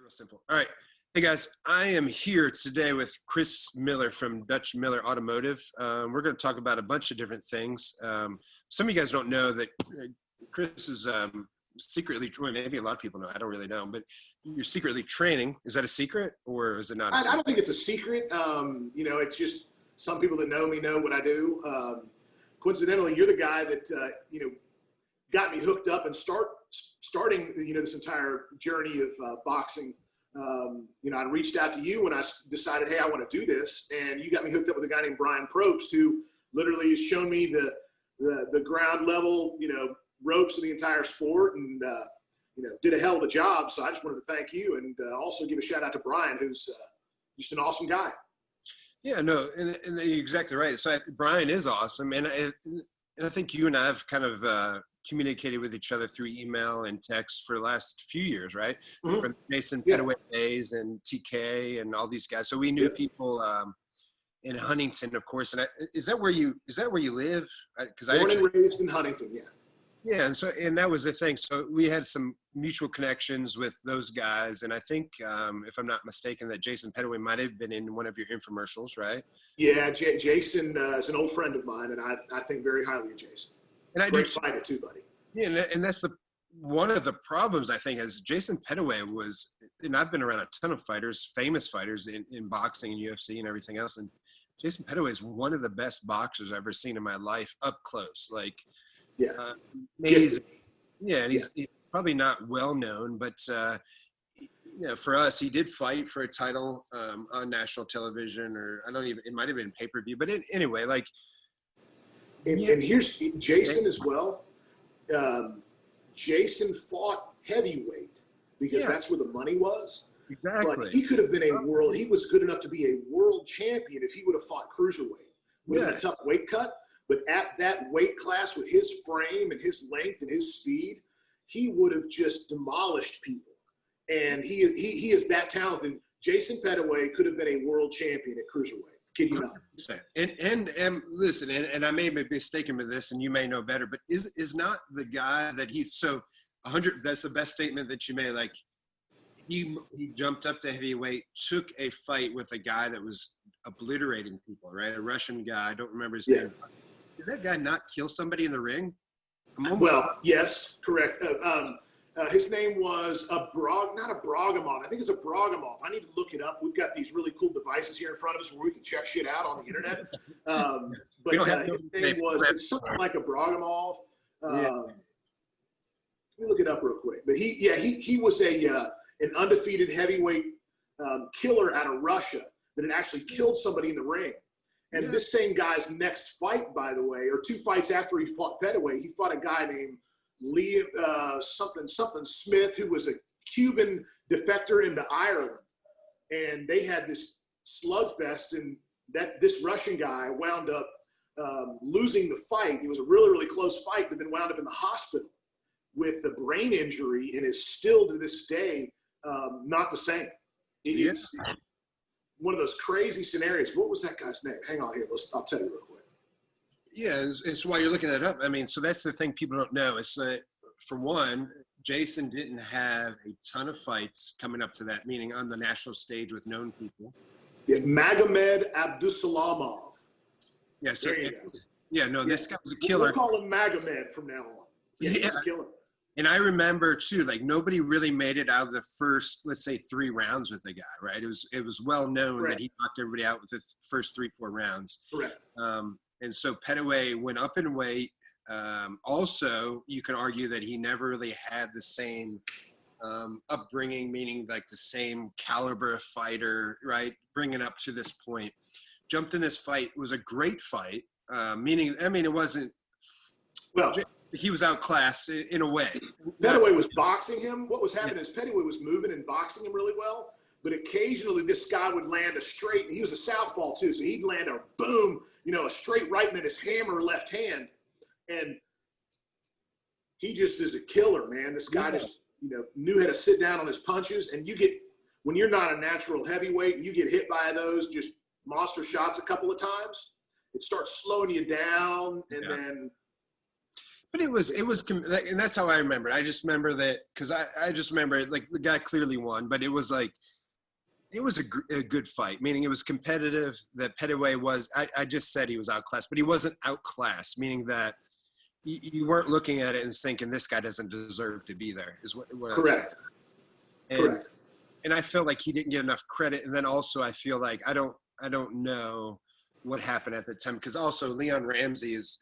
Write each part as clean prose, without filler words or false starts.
Real simple. All right. Hey guys, I am here today with Chris Miller from Dutch Miller Automotive. We're going to talk about a bunch of different things. Some of you guys don't know that Chris is secretly, well, maybe a lot of people know, I don't really know, but you're secretly training. Is that a secret or is it not a secret? I don't think it's a secret. It's just some people that know me know what I do. Coincidentally, you're the guy that, got me hooked up and starting, this entire journey of boxing. I reached out to you when I decided, hey, I want to do this. And you got me hooked up with a guy named Brian Probst, who literally has shown me the ground level, ropes of the entire sport and, did a hell of a job. So I just wanted to thank you and also give a shout out to Brian, who's just an awesome guy. Yeah, no, and you're exactly right. So Brian is awesome. And I think you and I have kind of communicated with each other through email and text for the last few years, right? Mm-hmm. From Jason Petaway days and TK and all these guys. So we knew people in Huntington, of course. And is that where you live? Born and raised in Huntington, yeah. Yeah, and that was the thing. So we had some mutual connections with those guys, and I think, if I'm not mistaken, that Jason Petaway might have been in one of your infomercials, right? Yeah, Jason is an old friend of mine, and I think very highly of Jason. And great fighter too, buddy. Yeah, and that's one of the problems I think is Jason Petaway was, and I've been around a ton of fighters, famous fighters in boxing and UFC and everything else, and Jason Petaway is one of the best boxers I've ever seen in my life up close, like. Yeah, amazing. Yeah, and he's probably not well known, but for us, he did fight for a title on national television, or it might have been pay-per-view. But anyway, like, and here's Jason as well. Jason fought heavyweight because that's where the money was. Exactly. But he could have been he was good enough to be a world champion if he would have fought cruiserweight. Would have been a tough weight cut. But at that weight class with his frame and his length and his speed, he would have just demolished people. And he is that talented. Jason Petaway could have been a world champion at cruiserweight. Kid you not. And listen, and I may be mistaken with this, and you may know better, but is not the guy that 100? That's the best statement that you made. Like he jumped up to heavyweight, took a fight with a guy that was obliterating people, right? A Russian guy. I don't remember his name. Did that guy not kill somebody in the ring? Well, yes, correct. His name was not a Brogomov. I think it's a Brogomov. I need to look it up. We've got these really cool devices here in front of us where we can check shit out on the internet. But his name it's something like a Brogomov. Let me look it up real quick. But he was an undefeated heavyweight killer out of Russia that had actually killed somebody in the ring. And this same guy's next fight, by the way, or two fights after he fought Petaway, he fought a guy named something Smith, who was a Cuban defector into Ireland. And they had this slugfest, and this Russian guy wound up losing the fight. It was a really, really close fight, but then wound up in the hospital with a brain injury and is still to this day not the same. It's one of those crazy scenarios. What was that guy's name? Hang on here. I'll tell you real quick. Yeah, it's why you're looking that up. I mean, so that's the thing people don't know. It's that, for one, Jason didn't have a ton of fights coming up to that, meaning on the national stage with known people. Yeah, Magomed Abdusalamov. Yeah, so this guy was a killer. We'll call him Magomed from now on. Yeah, he was a killer. And I remember too, like nobody really made it out of the first, let's say, 3 rounds with the guy, right? It was well known that he knocked everybody out with the first 3-4 rounds. Correct. And so Petaway went up in weight. Also, you can argue that he never really had the same upbringing, meaning like the same caliber of fighter, right? Bringing up to this point, jumped in this fight. It was a great fight. It wasn't. Well, he was outclassed in a way. Petaway was boxing him. What was happening is Petaway was moving and boxing him really well, but occasionally this guy would land a straight. He was a southpaw too, so he'd land a boom, a straight right, and then his hammer left hand, and he just is a killer, man. This guy just knew how to sit down on his punches, and when you're not a natural heavyweight, you get hit by those just monster shots a couple of times, it starts slowing you down, and then. But and that's how I remember it. I just remember that because I just remember like the guy clearly won, but it was like, it was a good fight, meaning it was competitive. That Pettaway was, I just said he was outclassed, but he wasn't outclassed, meaning that you weren't looking at it and thinking this guy doesn't deserve to be there, is what Correct. Correct. And I felt like he didn't get enough credit. And then also I feel like I don't know what happened at the time, because also Leon Ramsey is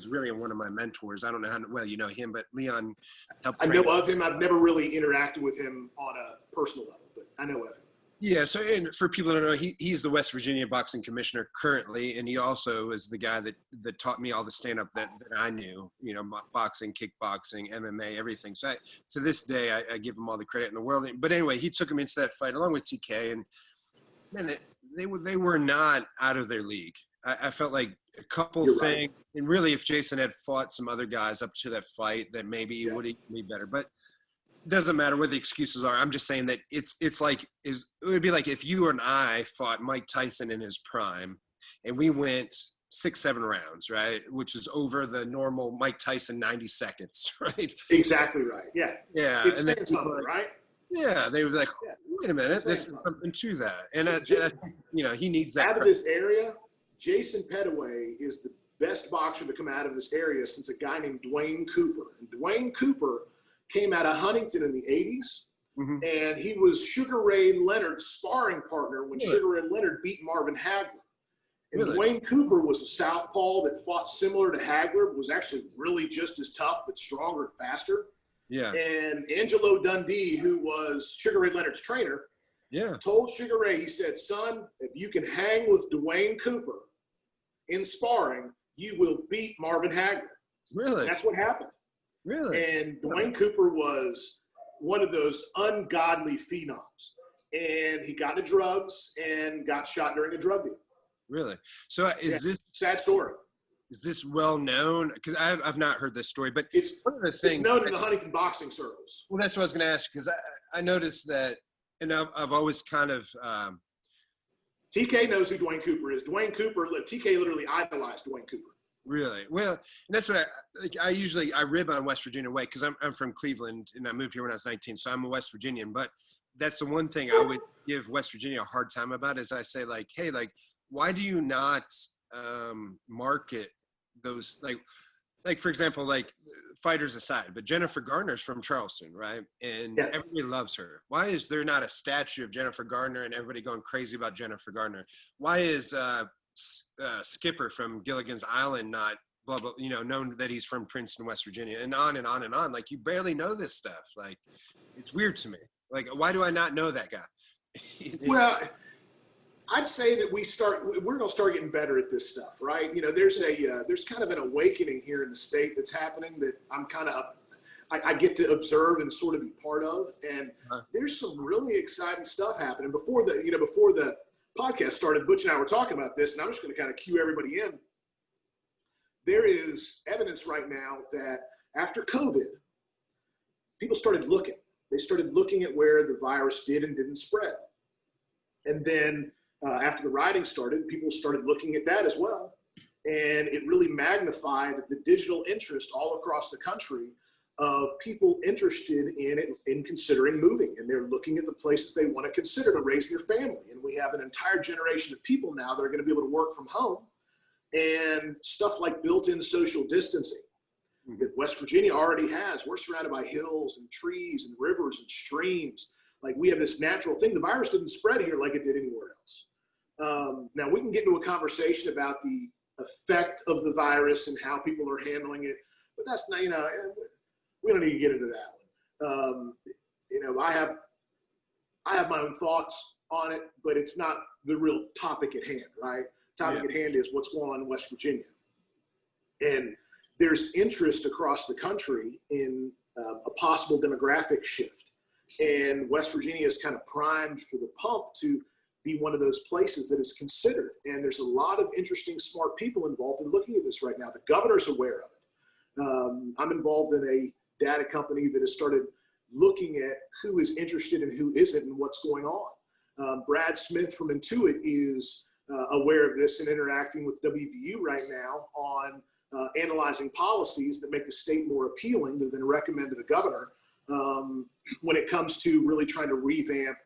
really one of my mentors. I don't know how well you know him, but Leon helped. I know of him. I've never really interacted with him on a personal level, but I know of him. Yeah, so and for people who don't know, he's the West Virginia boxing commissioner currently, and he also was the guy that taught me all the stand-up that I knew, you know, boxing, kickboxing, MMA, everything. So to this day, I give him all the credit in the world. But anyway, he took him into that fight along with TK, and man, they were not out of their league. I felt like a couple things, right. And really if Jason had fought some other guys up to that fight, then maybe he would be better. But doesn't matter what the excuses are. I'm just saying that it would be like if you and I fought Mike Tyson in his prime and we went 6-7 rounds, right? Which is over the normal Mike Tyson 90 seconds, right? Exactly right. Yeah. Yeah. It's saying something, right? Yeah. They were like, wait a minute, there's something to that. And I think, you know, he needs that. Out of this area, Jason Pettaway is the best boxer to come out of this area since a guy named Dwayne Cooper. And Dwayne Cooper came out of Huntington in the 80s, and he was Sugar Ray Leonard's sparring partner when Sugar Ray Leonard beat Marvin Hagler. And Dwayne Cooper was a southpaw that fought similar to Hagler, but was actually really just as tough, but stronger and faster. Yeah. And Angelo Dundee, who was Sugar Ray Leonard's trainer, told Sugar Ray, he said, son, if you can hang with Dwayne Cooper in sparring, you will beat Marvin Hagler. Really? And that's what happened. Really? And Dwayne Cooper was one of those ungodly phenoms. And he got into drugs and got shot during a drug deal. Really? So is this sad story? Is this well known? Because I've not heard this story, but it's one of the things it's known in the Huntington boxing circles. Well, that's what I was going to ask, because I noticed that, and I've always kind of TK knows who Dwayne Cooper is. TK literally idolized Dwayne Cooper. Really? Well, and that's what I rib on West Virginia way, because I'm from Cleveland and I moved here when I was 19, so I'm a West Virginian. But that's the one thing I would give West Virginia a hard time about is I say like, hey, like, why do you not market those like for example, like fighters aside, but Jennifer Garner's from Charleston, right? And everybody loves her. Why is there not a statue of Jennifer Garner and everybody going crazy about Jennifer Garner? Why is Skipper from Gilligan's Island not blah blah, you know, known that he's from Princeton, West Virginia, and on and on and on? Like, you barely know this stuff. Like, it's weird to me. Like, why do I not know that guy? Well, I'd say that we're going to start getting better at this stuff, right? You know, there's kind of an awakening here in the state that's happening that I get to observe and sort of be part of. And there's some really exciting stuff happening. Before the podcast started, Butch and I were talking about this, and I'm just going to kind of cue everybody in. There is evidence right now that after COVID, people started looking. They started looking at where the virus did and didn't spread. And then after the rioting started, people started looking at that as well. And it really magnified the digital interest all across the country of people interested in it, in considering moving. And they're looking at the places they want to consider to raise their family. And we have an entire generation of people now that are going to be able to work from home. And stuff like built-in social distancing that West Virginia already has. We're surrounded by hills and trees and rivers and streams. Like, we have this natural thing. The virus didn't spread here like it did anywhere else. Now, we can get into a conversation about the effect of the virus and how people are handling it, but that's not, you know, we don't need to get into that one. You know, I have my own thoughts on it, but it's not the real topic at hand, right? Topic at hand is what's going on in West Virginia. And there's interest across the country in a possible demographic shift. And West Virginia is kind of primed for the pump to be one of those places that is considered. And there's a lot of interesting, smart people involved in looking at this right now. The governor's aware of it. I'm involved in a data company that has started looking at who is interested and who isn't and what's going on. Brad Smith from Intuit is aware of this and interacting with WVU right now on analyzing policies that make the state more appealing to then recommend to the governor when it comes to really trying to revamp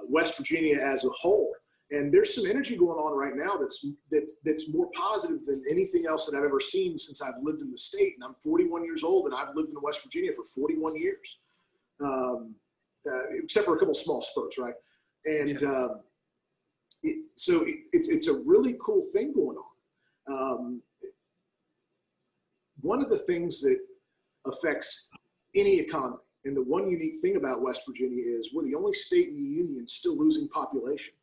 West Virginia as a whole. And there's some energy going on right now that's more positive than anything else that I've ever seen since I've lived in the state. And I'm 41 years old, and I've lived in West Virginia for 41 years, except for a couple small spurts, right? And so it's a really cool thing going on. One of the things that affects any economy, and the one unique thing about West Virginia is we're the only state in the union still losing population.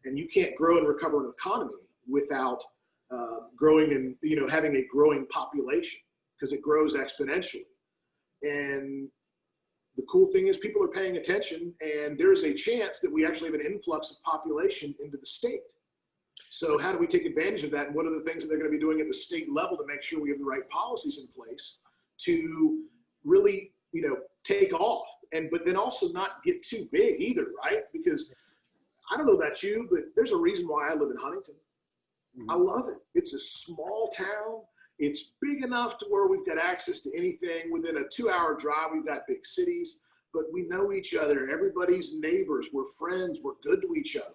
And you can't grow and recover an economy without growing and, you know, having a growing population, because it grows exponentially. And the cool thing is people are paying attention, and there is a chance that we actually have an influx of population into the state. So how do we take advantage of that? And what are the things that they're going to be doing at the state level to make sure we have the right policies in place to really, you know, take off, but then also not get too big either, right? Because I don't know about you, but there's a reason why I live in Huntington. Mm-hmm. I love it. It's a small town. It's big enough to where we've got access to anything. Within a 2-hour drive, we've got big cities, but we know each other. Everybody's neighbors. We're friends. We're good to each other.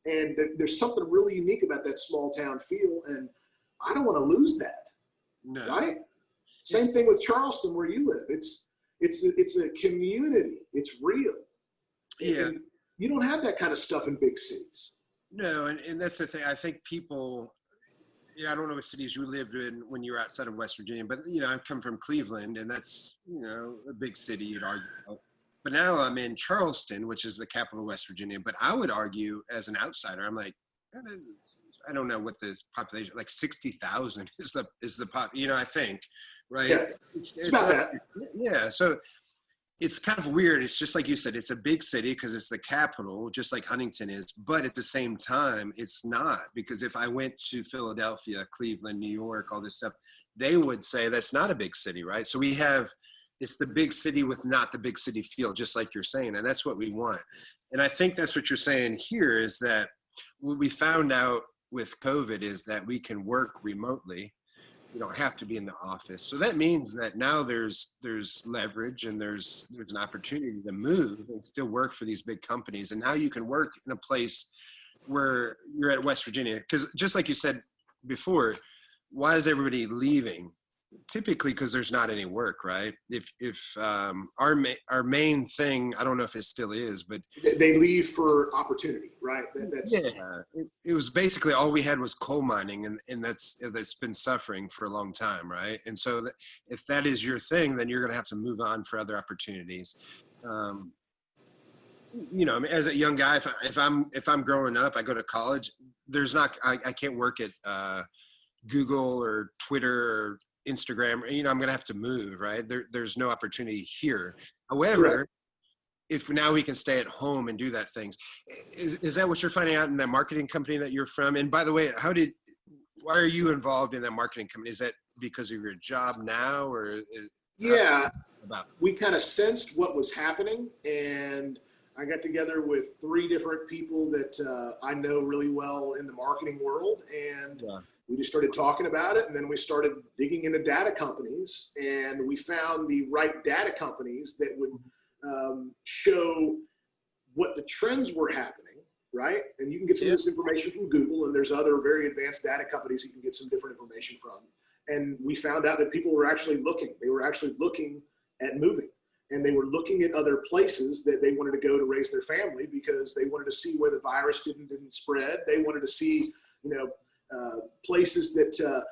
And there's something really unique about that small town feel, and I don't want to lose that. No. Right? Same thing with Charleston, where you live. It's a community. It's real. Yeah. And you don't have that kind of stuff in big cities. No, and that's the thing. I think people, I don't know what cities you lived in when you were outside of West Virginia, but, you know, I come from Cleveland, and that's, you know, a big city, you'd argue. But now I'm in Charleston, which is the capital of West Virginia. But I would argue, as an outsider, I'm like, I don't know what the population, like 60,000 is the pop, you know, I think, right? Yeah, it's about that. Yeah, so it's kind of weird. It's just like you said, it's a big city because it's the capital, just like Huntington is. But at the same time, it's not, because if I went to Philadelphia, Cleveland, New York, all this stuff, they would say that's not a big city, right? So we have, it's the big city with not the big city feel, just like you're saying. And that's what we want. And I think that's what you're saying here, is that what we found out with COVID is that we can work remotely. You don't have to be in the office. So that means that now there's leverage, and there's an opportunity to move and still work for these big companies. And now you can work in a place where you're at West Virginia. Because just like you said before, why is everybody leaving? Typically because there's not any work, right? If our main thing, I don't know if it still is, but they leave for opportunity, right? It was basically all we had was coal mining, and that's been suffering for a long time, right? And so if that is your thing, then you're going to have to move on for other opportunities. You know, I mean, as a young guy, if I'm growing up, I go to college. I can't work at Google or Twitter or Instagram, you know, I'm going to have to move, right? There's no opportunity here. However, if now we can stay at home and do that things, is that what you're finding out in that marketing company that you're from? And by the way, why are you involved in that marketing company? Is that because of your job now, or? We kind of sensed what was happening, and I got together with 3 different people that I know really well in the marketing world, and we just started talking about it, and then we started digging into data companies, and we found the right data companies that would show what the trends were happening, right? And you can get some of this information from Google, and there's other very advanced data companies you can get some different information from. And we found out that people were actually looking. They were actually looking at moving, and they were looking at other places that they wanted to go to raise their family, because they wanted to see where the virus didn't spread. They wanted to see, you know, places that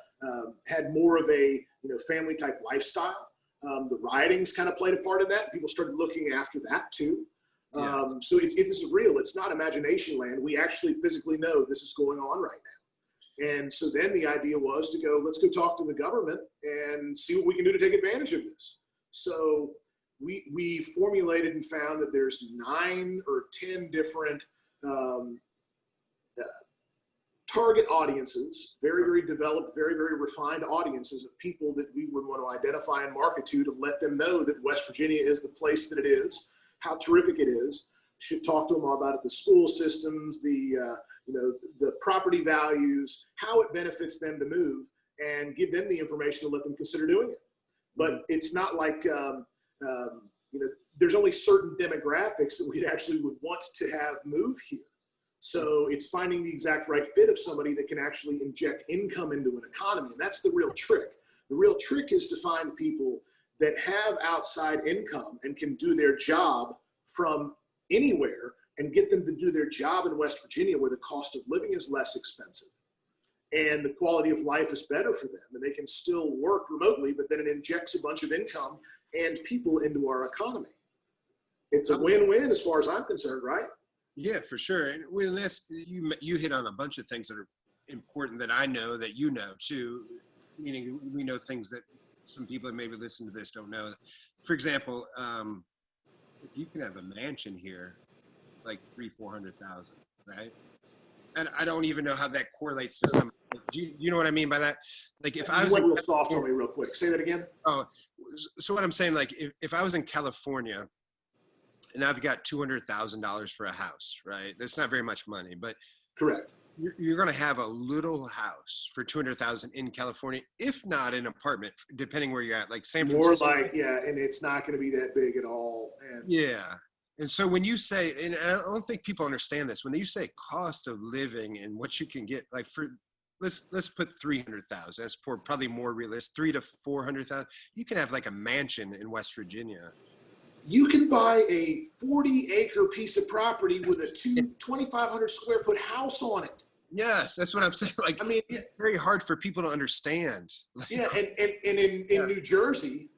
had more of a, you know, family type lifestyle. The riotings kind of played a part in that. People started looking after that too. So it is real. It's not imagination land. We actually physically know this is going on right now. And so then the idea was to go, let's go talk to the government and see what we can do to take advantage of this. So we formulated and found that there's 9 or 10 different target audiences, very, very developed, very, very refined audiences of people that we would want to identify and market to let them know that West Virginia is the place that it is, how terrific it is. Should talk to them all about it, the school systems, the property values, how it benefits them to move, and give them the information to let them consider doing it. But it's not like, there's only certain demographics that we actually would want to have move here. So it's finding the exact right fit of somebody that can actually inject income into an economy. And that's the real trick. The real trick is to find people that have outside income and can do their job from anywhere, and get them to do their job in West Virginia where the cost of living is less expensive and the quality of life is better for them, and they can still work remotely, but then it injects a bunch of income and people into our economy. It's a win-win as far as I'm concerned, right? Yeah, for sure. And you hit on a bunch of things that are important that I know that you know too, meaning we know things that some people that maybe listen to this don't know. For example, if you can have a mansion here, like 300,000-400,000, right? And I don't even know how that correlates to some. Do you know what I mean by that? Like if I was went real soft on me real quick. Say that again. Oh, so what I'm saying, like if I was in California and I've got $200,000 for a house, right? That's not very much money, but correct. You're going to have a little house for $200,000 in California, if not an apartment, depending where you're at, like San Francisco. More like, yeah, and it's not going to be that big at all. And yeah. And so when you say, and I don't think people understand this, when you say cost of living and what you can get, like let's put 300,000. That's probably more realistic. 300,000 to 400,000. You can have like a mansion in West Virginia. You can buy a 40-acre piece of property with a 2,500 square foot house on it. Yes, that's what I'm saying. Like, I mean, it's very hard for people to understand. Like, yeah, and in New Jersey,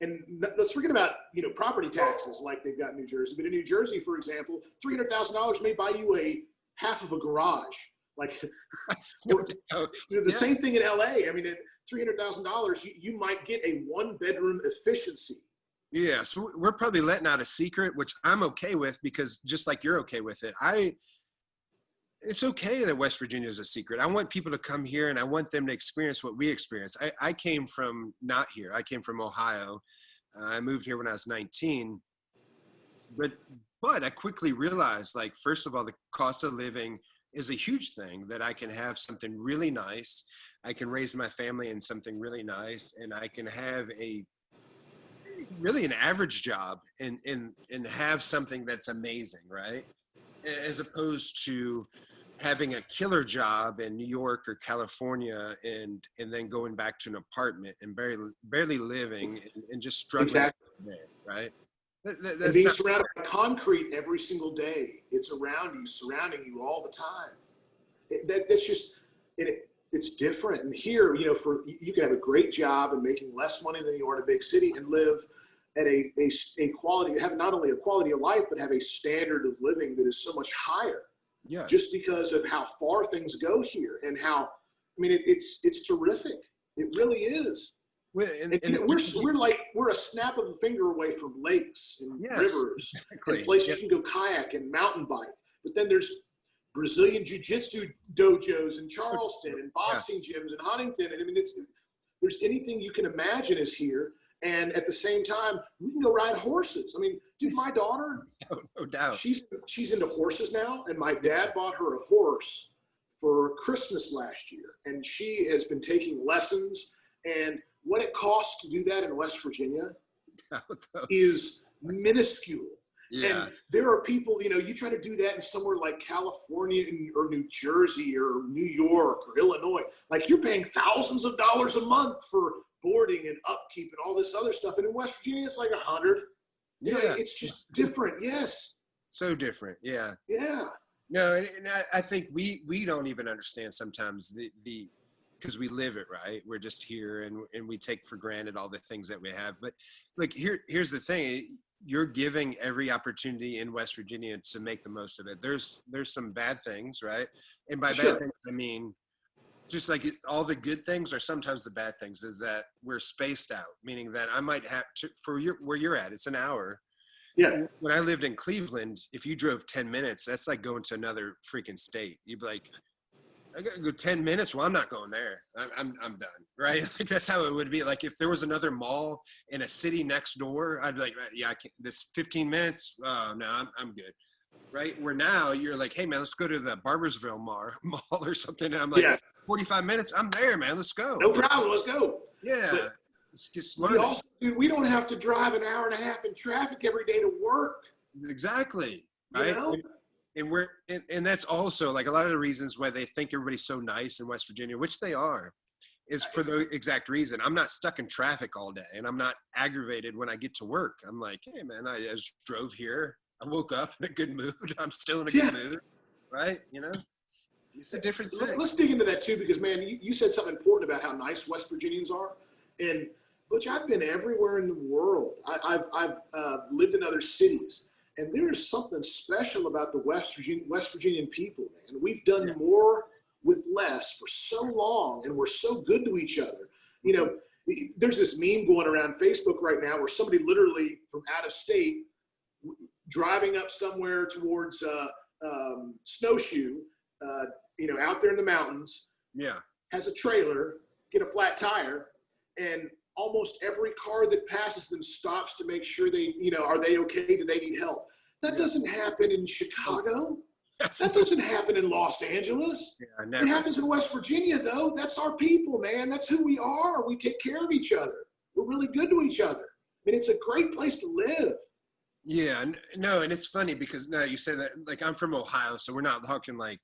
and let's forget about property taxes like they've got in New Jersey. But in New Jersey, for example, $300,000 may buy you a half of a garage. Like the same thing in LA. I mean, at $300,000, you might get a one-bedroom efficiency. Yeah, so we're probably letting out a secret, which I'm okay with, because just like you're okay with it, it's okay that West Virginia is a secret. I want people to come here and I want them to experience what we experience. I came from not here. I came from Ohio. I moved here when I was 19. But I quickly realized, like, first of all, the cost of living is a huge thing, that I can have something really nice. I can raise my family in something really nice, and I can have really an average job and have something that's amazing, right? As opposed to having a killer job in New York or California and then going back to an apartment and barely living and just struggling. Exactly. Right? And being surrounded by concrete every single day. It's around you, surrounding you all the time. That's just it's different. And here, you can have a great job and making less money than you are in a big city and live at a quality, have not only a quality of life, but have a standard of living that is so much higher. Yeah. Just because of how far things go here and how, it's terrific. It really is. Well, we're a snap of a finger away from lakes and rivers and places you can go kayak and mountain bike. But then there's Brazilian jiu-jitsu dojos in Charleston and boxing gyms in Huntington. And there's anything you can imagine is here. And at the same time, we can go ride horses. Dude, my daughter, no doubt, she's into horses now. And my dad bought her a horse for Christmas last year. And she has been taking lessons. And what it costs to do that in West Virginia is minuscule. Yeah. And there are people, you try to do that in somewhere like California or New Jersey or New York or Illinois, like you're paying thousands of dollars a month for boarding and upkeep and all this other stuff. And in West Virginia, it's like 100. Yeah. It's just different. Yes. So different. Yeah. Yeah. No, and I think we don't even understand sometimes because we live it, right? We're just here and we take for granted all the things that we have. But like, here's the thing. You're giving every opportunity in West Virginia to make the most of it. There's some bad things, right? And by bad things, I mean, just like all the good things are sometimes the bad things, is that we're spaced out, meaning that I might have to, where you're at, it's an hour. Yeah. When I lived in Cleveland, if you drove 10 minutes, that's like going to another freaking state. You'd be like, I gotta go 10 minutes. Well, I'm not going there. I'm done. Right. Like that's how it would be. Like if there was another mall in a city next door, I'd be like, yeah, I can't, this 15 minutes. Oh no, I'm good. Right. Where now you're like, hey man, let's go to the Barbersville mall or something. And I'm like, 45 minutes. I'm there, man. Let's go. No problem. Let's go. Yeah. But it's just learning. We don't have to drive an hour and a half in traffic every day to work. Exactly. Right. And that's also like a lot of the reasons why they think everybody's so nice in West Virginia, which they are, is for the exact reason. I'm not stuck in traffic all day, and I'm not aggravated when I get to work. I'm like, hey man, I just drove here. I woke up in a good mood. I'm still in a good mood. Right. It's a different thing. Let's dig into that too, because man, you said something important about how nice West Virginians are. And Butch, I've been everywhere in the world. I've lived in other cities, and there is something special about the West Virginian people, man. We've done more with less for so long, and we're so good to each other. There's this meme going around Facebook right now where somebody literally from out of state driving up somewhere towards Snowshoe, out there in the mountains, has a trailer, get a flat tire, and almost every car that passes them stops to make sure they, are they okay? Do they need help? That doesn't happen in Chicago. That doesn't happen in Los Angeles. It happens in West Virginia, though. That's our people, man. That's who we are. We take care of each other. We're really good to each other. I mean, it's a great place to live. Yeah, no, and it's funny because now you say that, like, I'm from Ohio, so we're not talking like,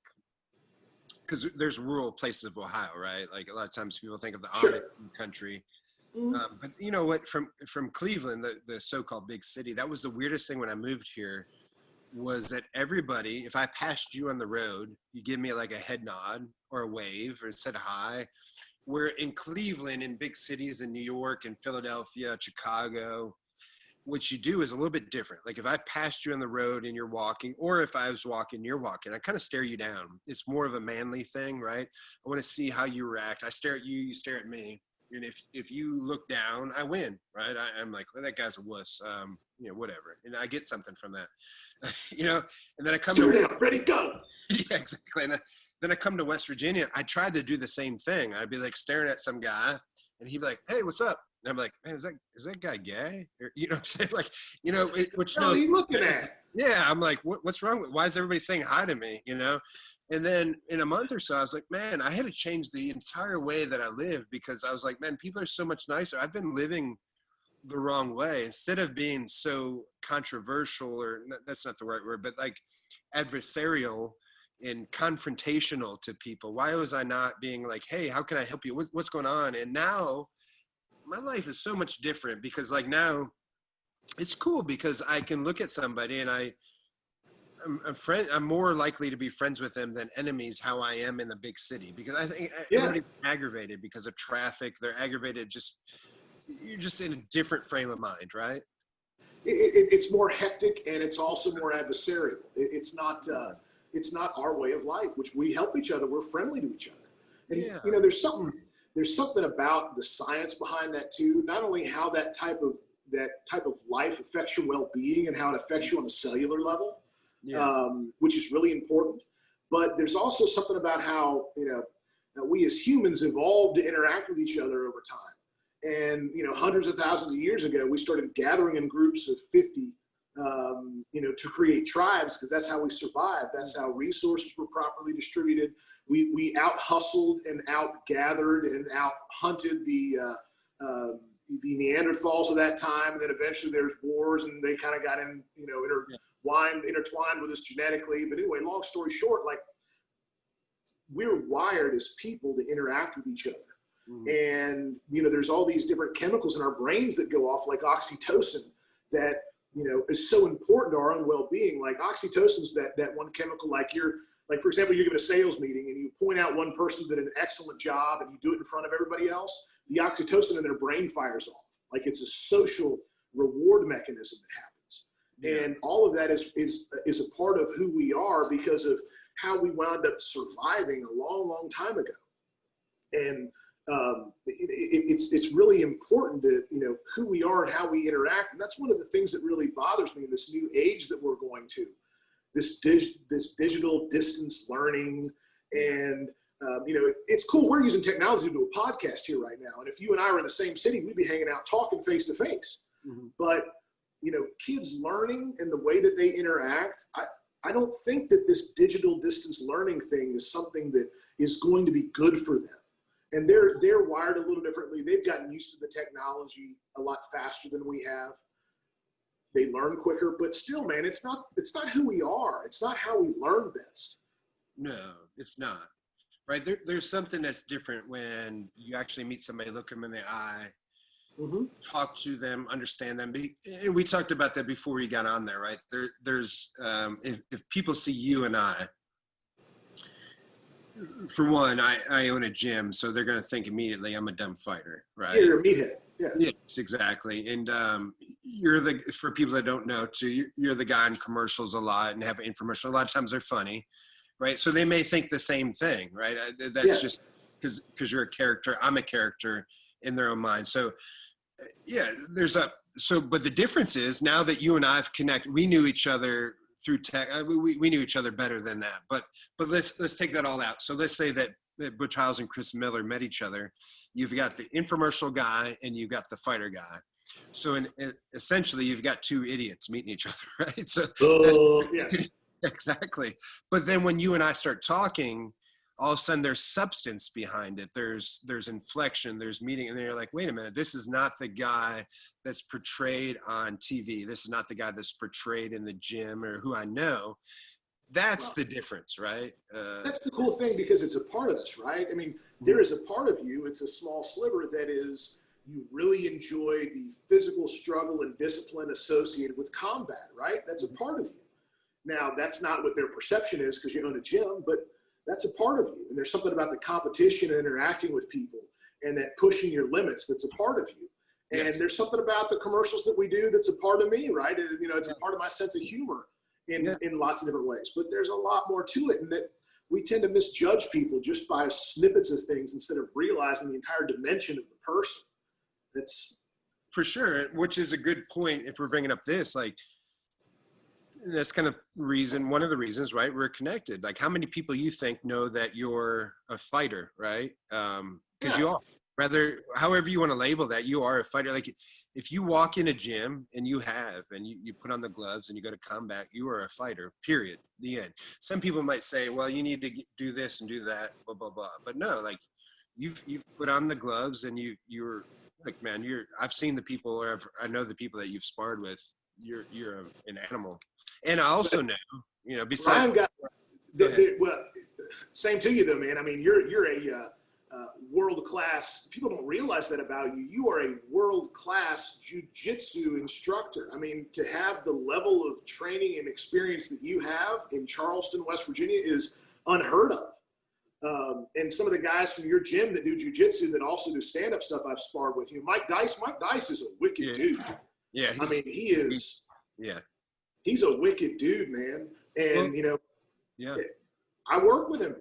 because there's rural places of Ohio, right? Like a lot of times people think of the Amish country. Mm-hmm. But you know what, from Cleveland, the so-called big city, that was the weirdest thing when I moved here, was that everybody, if I passed you on the road, you give me like a head nod or a wave or said hi. Where in Cleveland, in big cities in New York and Philadelphia, Chicago, what you do is a little bit different. Like if I passed you on the road and you're walking, or if I was walking, you're walking, I kind of stare you down. It's more of a manly thing, right? I want to see how you react. I stare at you, you stare at me. And if you look down, I win, right? I'm like, well, that guy's a wuss, whatever. And I get something from that, and then I come to ready, go. Yeah, exactly. And then I come to West Virginia. I tried to do the same thing. I'd be like staring at some guy and he'd be like, hey, what's up? And I'm like, man, is that guy gay? Or, what I'm saying? Like, which what are you looking at? Yeah. I'm like, what's wrong with, why is everybody saying hi to me? And then in a month or so, I was like, man, I had to change the entire way that I live, because I was like, man, people are so much nicer. I've been living the wrong way. Instead of being so controversial, or that's not the right word, but like adversarial and confrontational to people. Why was I not being like, hey, how can I help you? What's going on? And now my life is so much different, because like now it's cool because I can look at somebody and I'm more likely to be friends with them than enemies, how I am in the big city, because I think everybody's aggravated because of traffic. They're aggravated. You're just in a different frame of mind, right? It's more hectic, and it's also more adversarial. It's not our way of life, which we help each other. We're friendly to each other. And, there's something about the science behind that too. Not only how that type of life affects your well-being and how it affects you on a cellular level, which is really important. But there's also something about how, that we as humans evolved to interact with each other over time. And, hundreds of thousands of years ago, we started gathering in groups of 50, to create tribes, because that's how we survived. That's how resources were properly distributed. We out-hustled and out-gathered and out-hunted the Neanderthals of that time. And then eventually there's wars, and they kind of got intertwined with us genetically. But anyway, long story short, like, we're wired as people to interact with each other. Mm-hmm. And, there's all these different chemicals in our brains that go off, like oxytocin, that, is so important to our own well-being. Like oxytocin is that one chemical, like for example, you're giving a sales meeting and you point out one person that did an excellent job and you do it in front of everybody else, the oxytocin in their brain fires off. Like it's a social reward mechanism that happens. Yeah. And all of that is a part of who we are because of how we wound up surviving a long, long time ago. And it's really important to, who we are and how we interact. And that's one of the things that really bothers me in this new age that we're going to, this digital distance learning. And, it's cool. We're using technology to do a podcast here right now. And if you and I were in the same city, we'd be hanging out, talking face to face. Mm-hmm. But, kids learning and the way that they interact, I don't think that this digital distance learning thing is something that is going to be good for them. And they're wired a little differently. They've gotten used to the technology a lot faster than we have. They learn quicker, but still, man, it's not who we are. It's not how we learn best. No, it's not. Right? There's something that's different when you actually meet somebody, look them in the eye, talk to them, understand them. And we talked about that before we got on there, right? There's if people see you and I, for one, I own a gym, so they're going to think immediately I'm a dumb fighter, right? Yeah, you're a meathead. Yeah. Yes, exactly. And for people that don't know too, you're the guy in commercials a lot and have an infomercial. A lot of times they're funny, right? So they may think the same thing, right? That's just because you're a character. I'm a character in their own mind. So yeah, but the difference is now that you and I have connected, we knew each other through tech. We knew each other better than that, but let's take that all out. So let's say that Butch Hiles and Chris Miller met each other. You've got the infomercial guy and you've got the fighter guy. So essentially you've got two idiots meeting each other, right? So exactly. But then when you and I start talking, all of a sudden there's substance behind it. There's inflection, there's meaning. And then you're like, wait a minute, this is not the guy that's portrayed on TV. This is not the guy that's portrayed in the gym or who I know. That's the difference, right? That's the cool thing, because it's a part of us, right? I mean, there is a part of you, it's a small sliver, that is, you really enjoy the physical struggle and discipline associated with combat, right? That's a part of you. Now, that's not what their perception is because you own a gym, but that's a part of you. And there's something about the competition and interacting with people and that pushing your limits that's a part of you. And there's something about the commercials that we do that's a part of me, right? And, it's a part of my sense of humor in lots of different ways. But there's a lot more to it, and that we tend to misjudge people just by snippets of things instead of realizing the entire dimension of the person. That's for sure, which is a good point if we're bringing up this, like, that's kind of one of the reasons, right? We're connected. Like, how many people you think know that you're a fighter, right? Because you are. However you want to label that, you are a fighter. Like, if you walk in a gym and you put on the gloves and you go to combat, you are a fighter, period. The end. Some people might say, well, you need to do this and do that, blah, blah, blah. But no, like, you've put on the gloves and you're like, man, I've seen the people, or I know the people that you've sparred with. You're an animal. And I also know, besides. Well, same to you though, man. I mean, you're a world-class, people don't realize that about you. You are a world-class jiu-jitsu instructor. I mean, to have the level of training and experience that you have in Charleston, West Virginia is unheard of. And some of the guys from your gym that do jiu-jitsu that also do stand-up stuff I've sparred with, Mike Dice is a wicked dude. Yeah. I mean, he's a wicked dude, man. And, I work with him.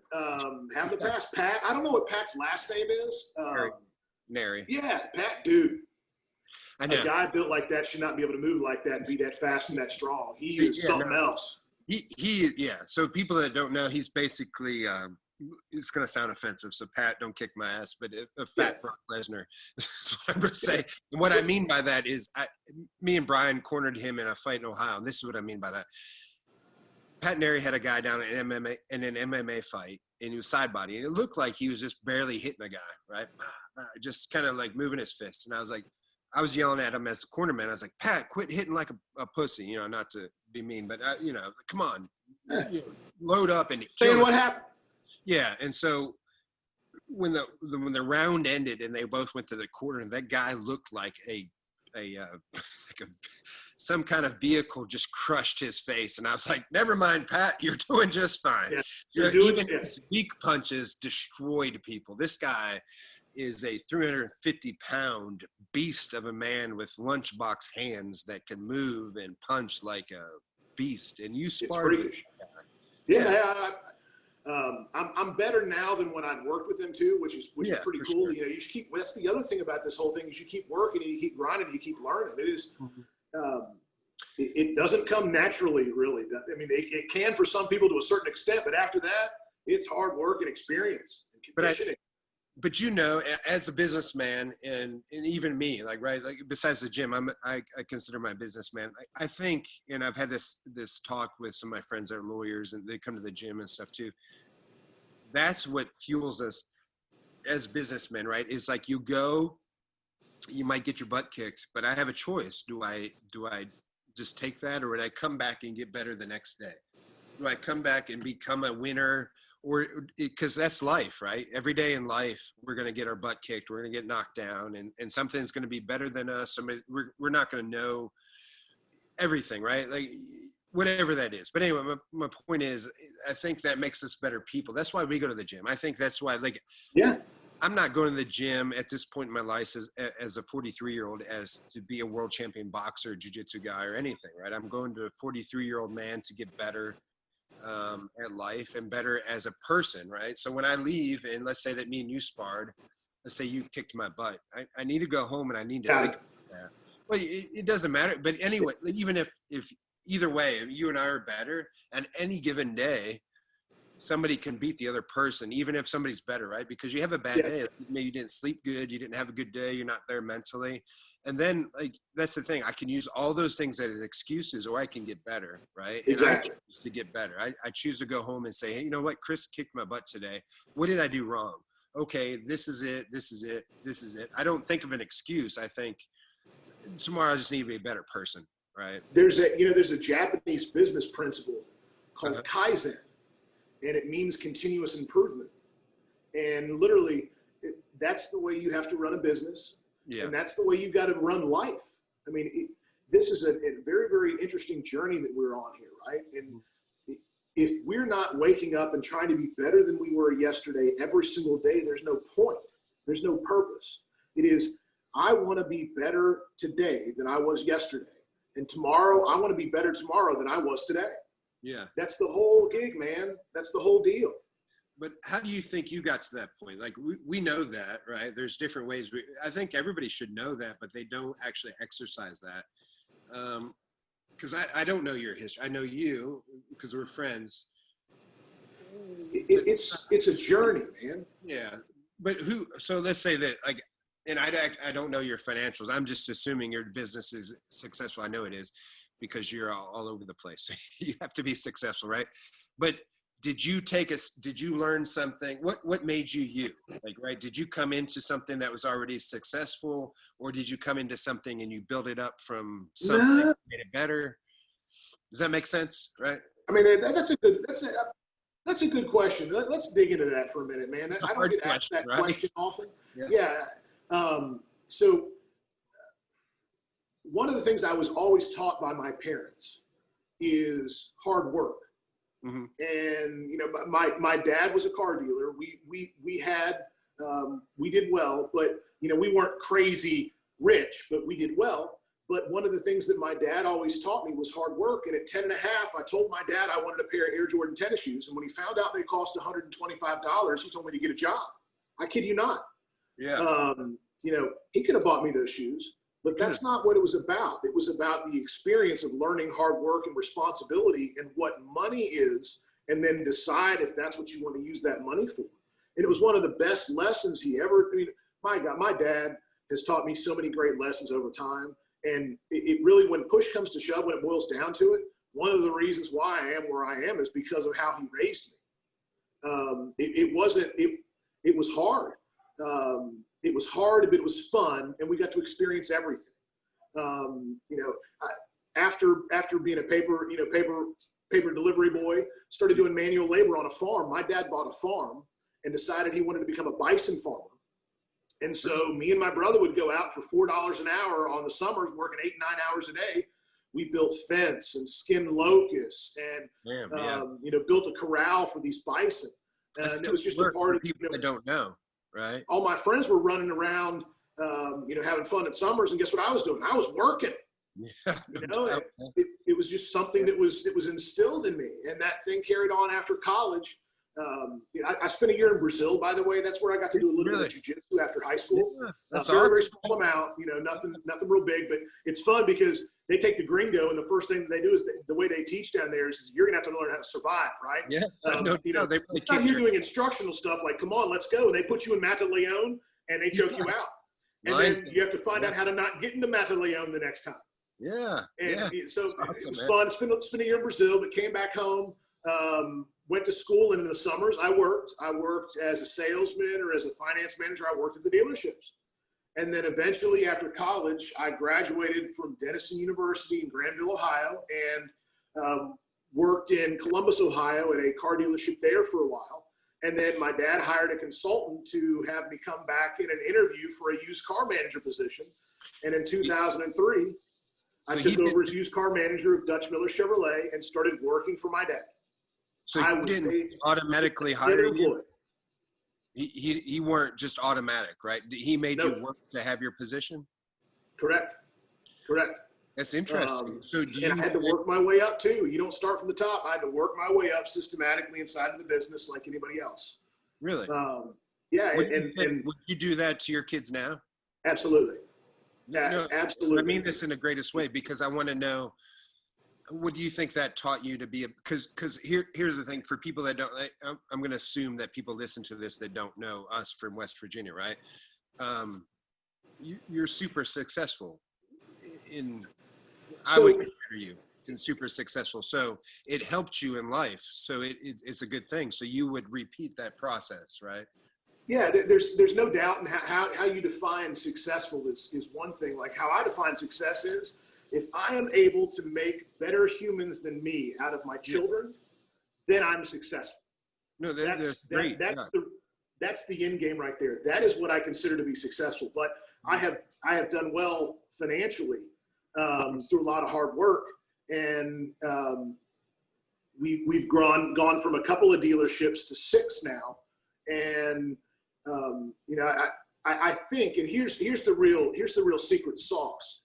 Have the past. Pat, I don't know what Pat's last name is. Nary. Yeah, Pat, dude. I know. A guy built like that should not be able to move like that and be that fast and that strong. He is something else. So people that don't know, he's basically, it's going to sound offensive, so Pat, don't kick my ass, but a fat Brock Lesnar is what I'm going to say. And what I mean by that is me and Brian cornered him in a fight in Ohio, and this is what I mean by that. Pat Neri had a guy down in an MMA fight, and he was side body, and it looked like he was just barely hitting the guy, right? Just kind of like moving his fist. And I was yelling at him as the cornerman. I was like, Pat, quit hitting like a pussy, not to be mean, but come on, load up and saying what happened. Yeah, and so when the round ended and they both went to the corner, that guy looked like some kind of vehicle just crushed his face, and I was like, "Never mind, Pat, you're doing just fine." Yeah, his weak punches destroyed people. This guy is a 350-pound beast of a man with lunchbox hands that can move and punch like a beast. And you sparred with that guy. I'm better now than when I'd worked with him too, which is pretty cool. Sure. You just keep. That's the other thing about this whole thing is you keep working and you keep grinding and you keep learning. It is. It doesn't come naturally, really. I mean, it can for some people to a certain extent, but after that, it's hard work and experience and conditioning. But as a businessman and even me, like besides the gym, I consider my businessman. I think, and I've had this talk with some of my friends that are lawyers, and they come to the gym and stuff too. that's what fuels us as businessmen, right? It's like you might get your butt kicked, but I have a choice. Do I just take that, or would I come back and get better the next day? Do I come back and become a winner? Or because that's life, right? Every day in life, we're going to get our butt kicked. We're going to get knocked down, and something's going to be better than us. We're not going to know everything, right? Like whatever that is. But anyway, my point is, I think that makes us better people. That's why we go to the gym. I think that's why, like, Yeah. I'm not going to the gym at this point in my life as a 43-year-old as to be a world champion boxer, jiu-jitsu guy, or anything, right? I'm going to a 43-year-old man to get better at life and better as a person, right? So when I leave, and let's say that me and you sparred, let's say you kicked my butt, I need to go home and I need to think about that. Well, it doesn't matter. But anyway, even if either way, you and I are better, and any given day, somebody can beat the other person, even if somebody's better, right? Because you have a bad day. Maybe you didn't sleep good. You didn't have a good day. You're not there mentally. And then, like, that's the thing. I can use all those things as excuses, or I can get better, right? Exactly. And I choose to get better. I choose to go home and say, hey, you know what? Chris kicked my butt today. What did I do wrong? Okay, this is it. This is it. This is it. I don't think of an excuse. I think tomorrow I just need to be a better person, right? There's a Japanese business principle called Kaizen, and it means continuous improvement. And literally, that's the way you have to run a business. Yeah. And that's the way you've got to run life. I mean, this is a very, very interesting journey that we're on here, right? And if we're not waking up and trying to be better than we were yesterday every single day, there's no point. There's no purpose. It is, I want to be better today than I was yesterday. And tomorrow, I want to be better tomorrow than I was today. Yeah. That's the whole gig, man. That's the whole deal. But how do you think you got to that point? Like, we know that, right? There's different ways. I think everybody should know that, but they don't actually exercise that. Because I don't know your history. I know you because we're friends. It's a journey, man. Yeah. But so let's say that, like, and I don't know your financials. I'm just assuming your business is successful. I know it is because you're all over the place. You have to be successful, right? But did you learn something? What made you? Like, right? Did you come into something that was already successful, or did you come into something and you build it up from something, made it better? Does that make sense? Right? I mean, that's a good question. Let's dig into that for a minute, man. I don't get asked that question often. Yeah. So one of the things I was always taught by my parents is hard work. Mm-hmm. And, you know, my dad was a car dealer. We did well, but, you know, we weren't crazy rich, but we did well. But one of the things that my dad always taught me was hard work. And at 10 and a half, I told my dad I wanted a pair of Air Jordan tennis shoes. And when he found out they cost $125, he told me to get a job. I kid you not. Yeah. You know, he could have bought me those shoes, but that's not what it was about. It was about the experience of learning hard work and responsibility and what money is, and then decide if that's what you want to use that money for. And it was one of the best lessons he ever, I mean, my God, my dad has taught me so many great lessons over time. And it really, when push comes to shove, when it boils down to it, one of the reasons why I am where I am is because of how he raised me. It was hard. It was hard, but it was fun, and we got to experience everything. You know, after being a paper delivery boy, started doing manual labor on a farm. My dad bought a farm and decided he wanted to become a bison farmer. And so me and my brother would go out for $4 an hour on the summers, working 8-9 hours a day. We built fence and skinned locusts and, you know, built a corral for these bison. And it was just a part of people that don't know, right? All my friends were running around, you know, having fun at summers. And guess what I was doing? I was working. Yeah, you know, it was just something that was instilled in me. And that thing carried on after college. You know, I spent a year in Brazil, by the way. That's where I got to do a little bit of jiu-jitsu after high school. Yeah, that's very, very small amount, you know, nothing real big, but it's fun because they take the gringo and the first thing they do is the way they teach down there is you're going to have to learn how to survive, right? Yeah. You know, they're not here doing instructional stuff like, come on, let's go. And they put you in Mata Leon and they choke you out. And then you have to find out how to not get into Mata Leon the next time. Yeah. And so it was fun. Spent a year in Brazil, but came back home. went to school, and in the summers I worked. I worked as a salesman or as a finance manager. I worked at the dealerships. And then eventually after college, I graduated from Denison University in Granville, Ohio, and worked in Columbus, Ohio at a car dealership there for a while. And then my dad hired a consultant to have me come back in an interview for a used car manager position. And in 2003, I took over as used car manager of Dutch Miller Chevrolet and started working for my dad. So he didn't automatically hire you? He weren't just automatic, right? He made you work to have your position? Correct. That's interesting. So and I had to work my way up too. You don't start from the top. I had to work my way up systematically inside of the business like anybody else. Really? Yeah. Would you do that to your kids now? Absolutely. No, absolutely. I mean this in the greatest way, because I want to know, what do you think that taught you to be because here's the thing, for people that don't, I'm going to assume that people listen to this that don't know us from West Virginia, right? You're super successful I would consider you super successful. So it helped you in life. So it's a good thing. So you would repeat that process, right? Yeah, there's no doubt in how you define successful is one thing. Like how I define success is, if I am able to make better humans than me out of my children, then I'm successful. No, that's great. That's the end game right there. That is what I consider to be successful. But I have done well financially through a lot of hard work, and we've gone from a couple of dealerships to 6 now, and I think, and here's the real secret sauce.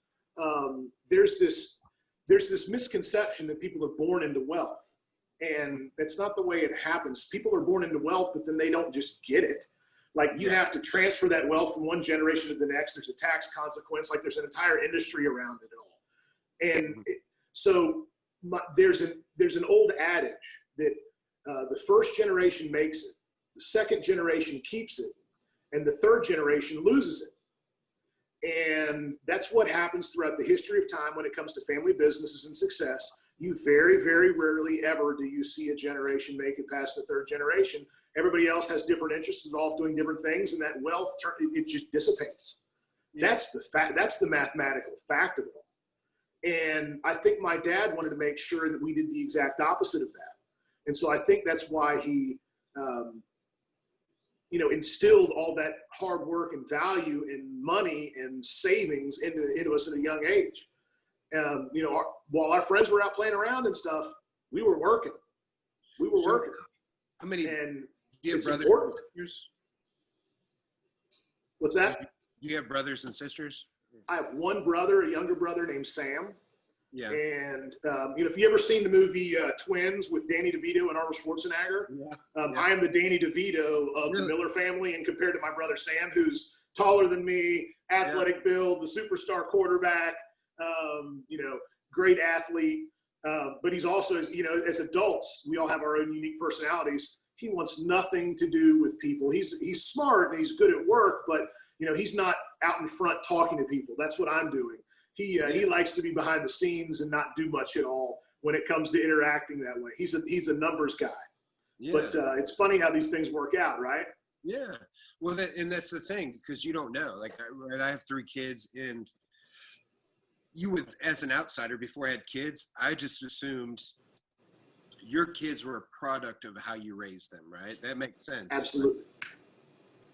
There's this misconception that people are born into wealth, and that's not the way it happens. People are born into wealth, but then they don't just get it. Like you have to transfer that wealth from one generation to the next. There's a tax consequence. Like there's an entire industry around it all. And so there's an old adage that the first generation makes it, the second generation keeps it, and the third generation loses it. And that's what happens throughout the history of time when it comes to family businesses and success. You very, very rarely ever do you see a generation make it past the third generation. Everybody else has different interests, is off doing different things, and that wealth, it just dissipates. Yeah. That's the fact. That's the mathematical fact of it all. And I think my dad wanted to make sure that we did the exact opposite of that. And so I think that's why he, instilled all that hard work and value and money and savings into us at a young age. While our friends were out playing around and stuff, we were working. How many? And do you have brothers and sisters? What's that? Do you have brothers and sisters? I have one brother, a younger brother named Sam. Yeah. And, if you ever seen the movie Twins with Danny DeVito and Arnold Schwarzenegger, I am the Danny DeVito of the Miller family. And compared to my brother Sam, who's taller than me, athletic build, the superstar quarterback, great athlete. But he's also, as adults, we all have our own unique personalities. He wants nothing to do with people. He's smart and he's good at work, but, he's not out in front talking to people. That's what I'm doing. He likes to be behind the scenes and not do much at all when it comes to interacting that way. He's a numbers guy. Yeah. But it's funny how these things work out, right? Yeah. Well, that's the thing, because you don't know. Like, I have 3 kids, and you would, as an outsider, before I had kids, I just assumed your kids were a product of how you raised them, right? That makes sense. Absolutely.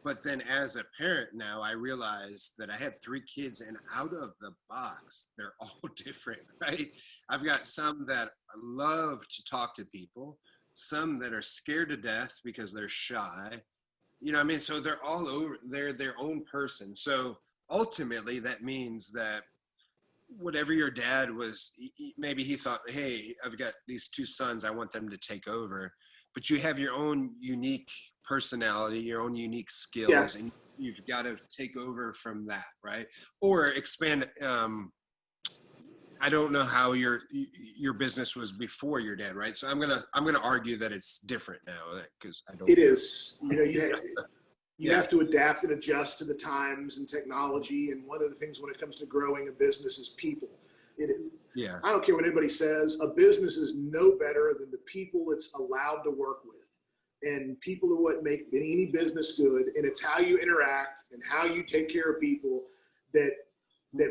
But then as a parent now, I realize that I have 3 kids, and out of the box, they're all different, right? I've got some that love to talk to people, some that are scared to death because they're shy. You know what I mean? So they're all over, they're their own person. So ultimately that means that whatever your dad was, maybe he thought, hey, I've got these 2 sons, I want them to take over. But you have your own unique personality, your own unique skills, and you've got to take over from that, right? Or expand. I don't know how your business was before your dad, right? So I'm gonna argue that it's different now, because I don't. It is. You have to adapt and adjust to the times and technology. And one of the things when it comes to growing a business is people. Yeah. I don't care what anybody says. A business is no better than the people it's allowed to work with. And people are what make any business good. And it's how you interact and how you take care of people that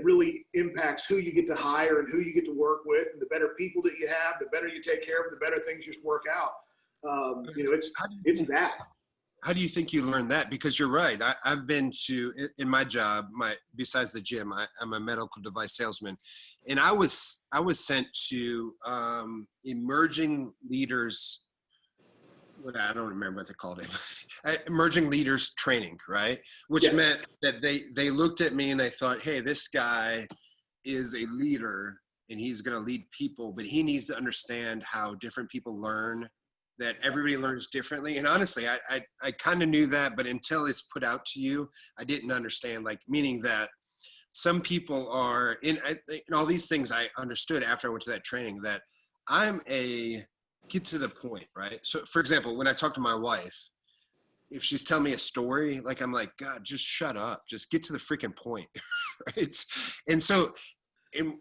really impacts who you get to hire and who you get to work with. And the better people that you have, the better you take care of them, the better things just work out. It's that. How do you think you learned that? Because you're right. I've been to, in my job, besides the gym, I'm a medical device salesman. And I was sent to emerging leaders, I don't remember what they called it, emerging leaders training, right? Which meant that they looked at me and they thought, hey, this guy is a leader and he's going to lead people, but he needs to understand how different people learn, that everybody learns differently. And honestly, I kind of knew that, but until it's put out to you, I didn't understand, like, meaning that some people are in all these things. I understood after I went to that training that get to the point, right? So for example, when I talk to my wife, if she's telling me a story, like, I'm like, God, just shut up. Just get to the freaking point. Right. And so, and